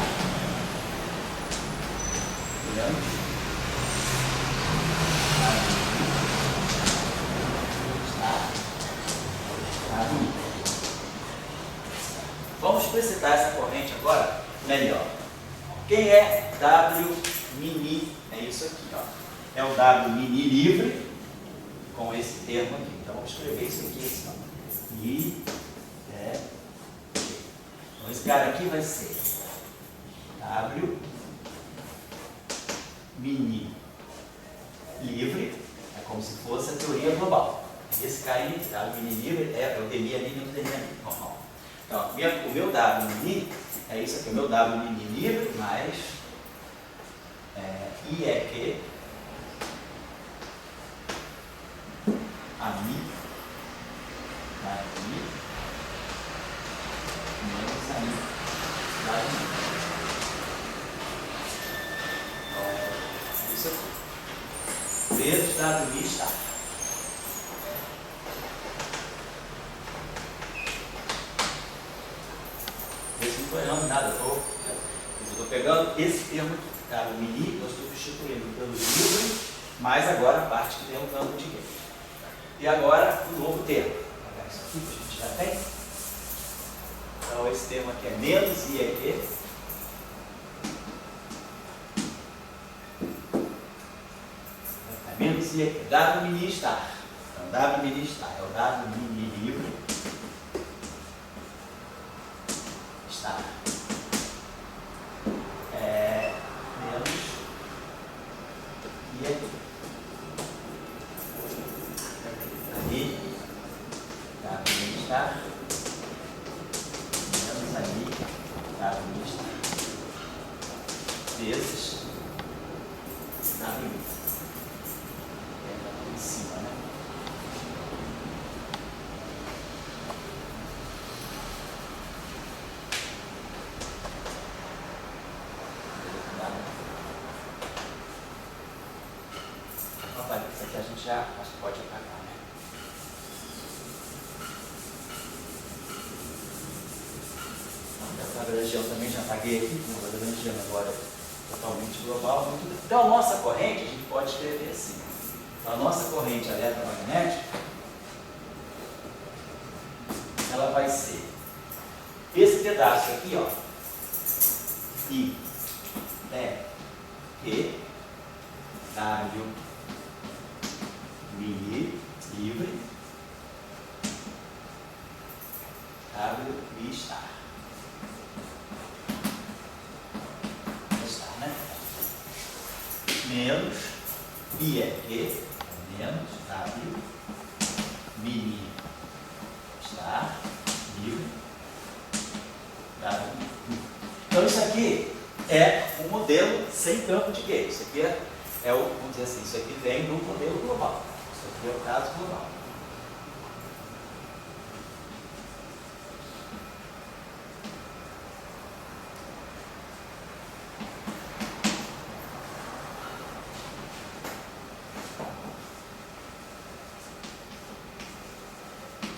Entendeu? Vamos explicitar essa corrente agora melhor. Quem é W mini? É isso aqui, ó. É o W mini livre com esse termo aqui. Então vamos escrever isso aqui assim, I, é. Então esse cara aqui vai ser W mini livre, é como se fosse a teoria global. Esse cara aí, W mini livre, é o DMI ali dentro do DMI ali, normal. Então, o meu W mini é isso aqui, o meu W mini livre mais IEQ a mi menos a mi mais mi. Isso aqui. Vezes W mi está. Esse não estou errando nada, eu estou pegando esse termo aqui, tá? O mini, eu estou substituindo pelo livre, mais agora a parte que tem o campo de gain. E agora o novo termo. Vou pegar isso aqui que a gente já tem. Então esse termo aqui é menos IEQ. Menos IEQ. W mini estar. Então W mini estar é o W mini livre. Estar. Menos IEQ. Ali, W estar, menos ali, W estar, vezes W em cima, né? Isso aqui a gente já acho que pode apagar, né? A religião também já apaguei aqui, mas a religião agora é totalmente global. Muito bem. Então a nossa corrente, a gente pode escrever assim. Então, a nossa corrente eletromagnética, ela vai ser esse pedaço aqui, ó, I, E, W, mini, livre, W e estar. Estar, né? Menos IEQ, menos W, mini, estar, livre, W. Então isso aqui é um modelo sem campo de gain. Isso aqui é o, vamos dizer assim, isso aqui vem do modelo global. Isso aqui é o caso global.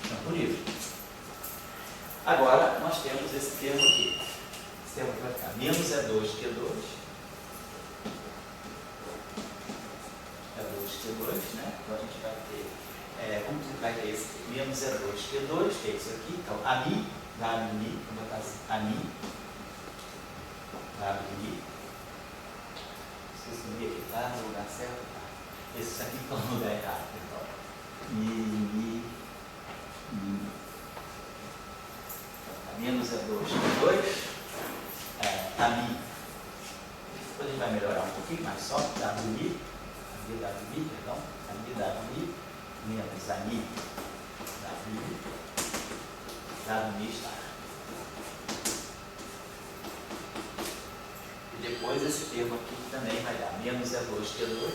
Campo livre. Agora nós temos esse termo aqui. Esse termo aqui vai ficar menos E2Q2. E2Q2, né? Então a gente vai ter, como que vai ter esse menos E2Q2, que é isso aqui. Então, AMI, WMI, vou botar assim, AMI, WMI. Esqueci aqui, tá no lugar certo? Tá. Esse aqui está no lugar errado. Então, menos E2Q2, AMI. Depois a gente vai melhorar um pouquinho, mas só WMI. perdão, WI menos AMI, WI está. E depois esse termo aqui também vai dar menos E2Q2,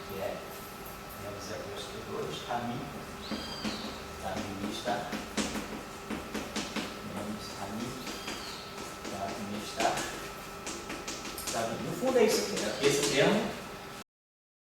que é menos E2Q2, AMI, WI está, menos AMI, WI está. No fundo é isso aqui, né? Esse termo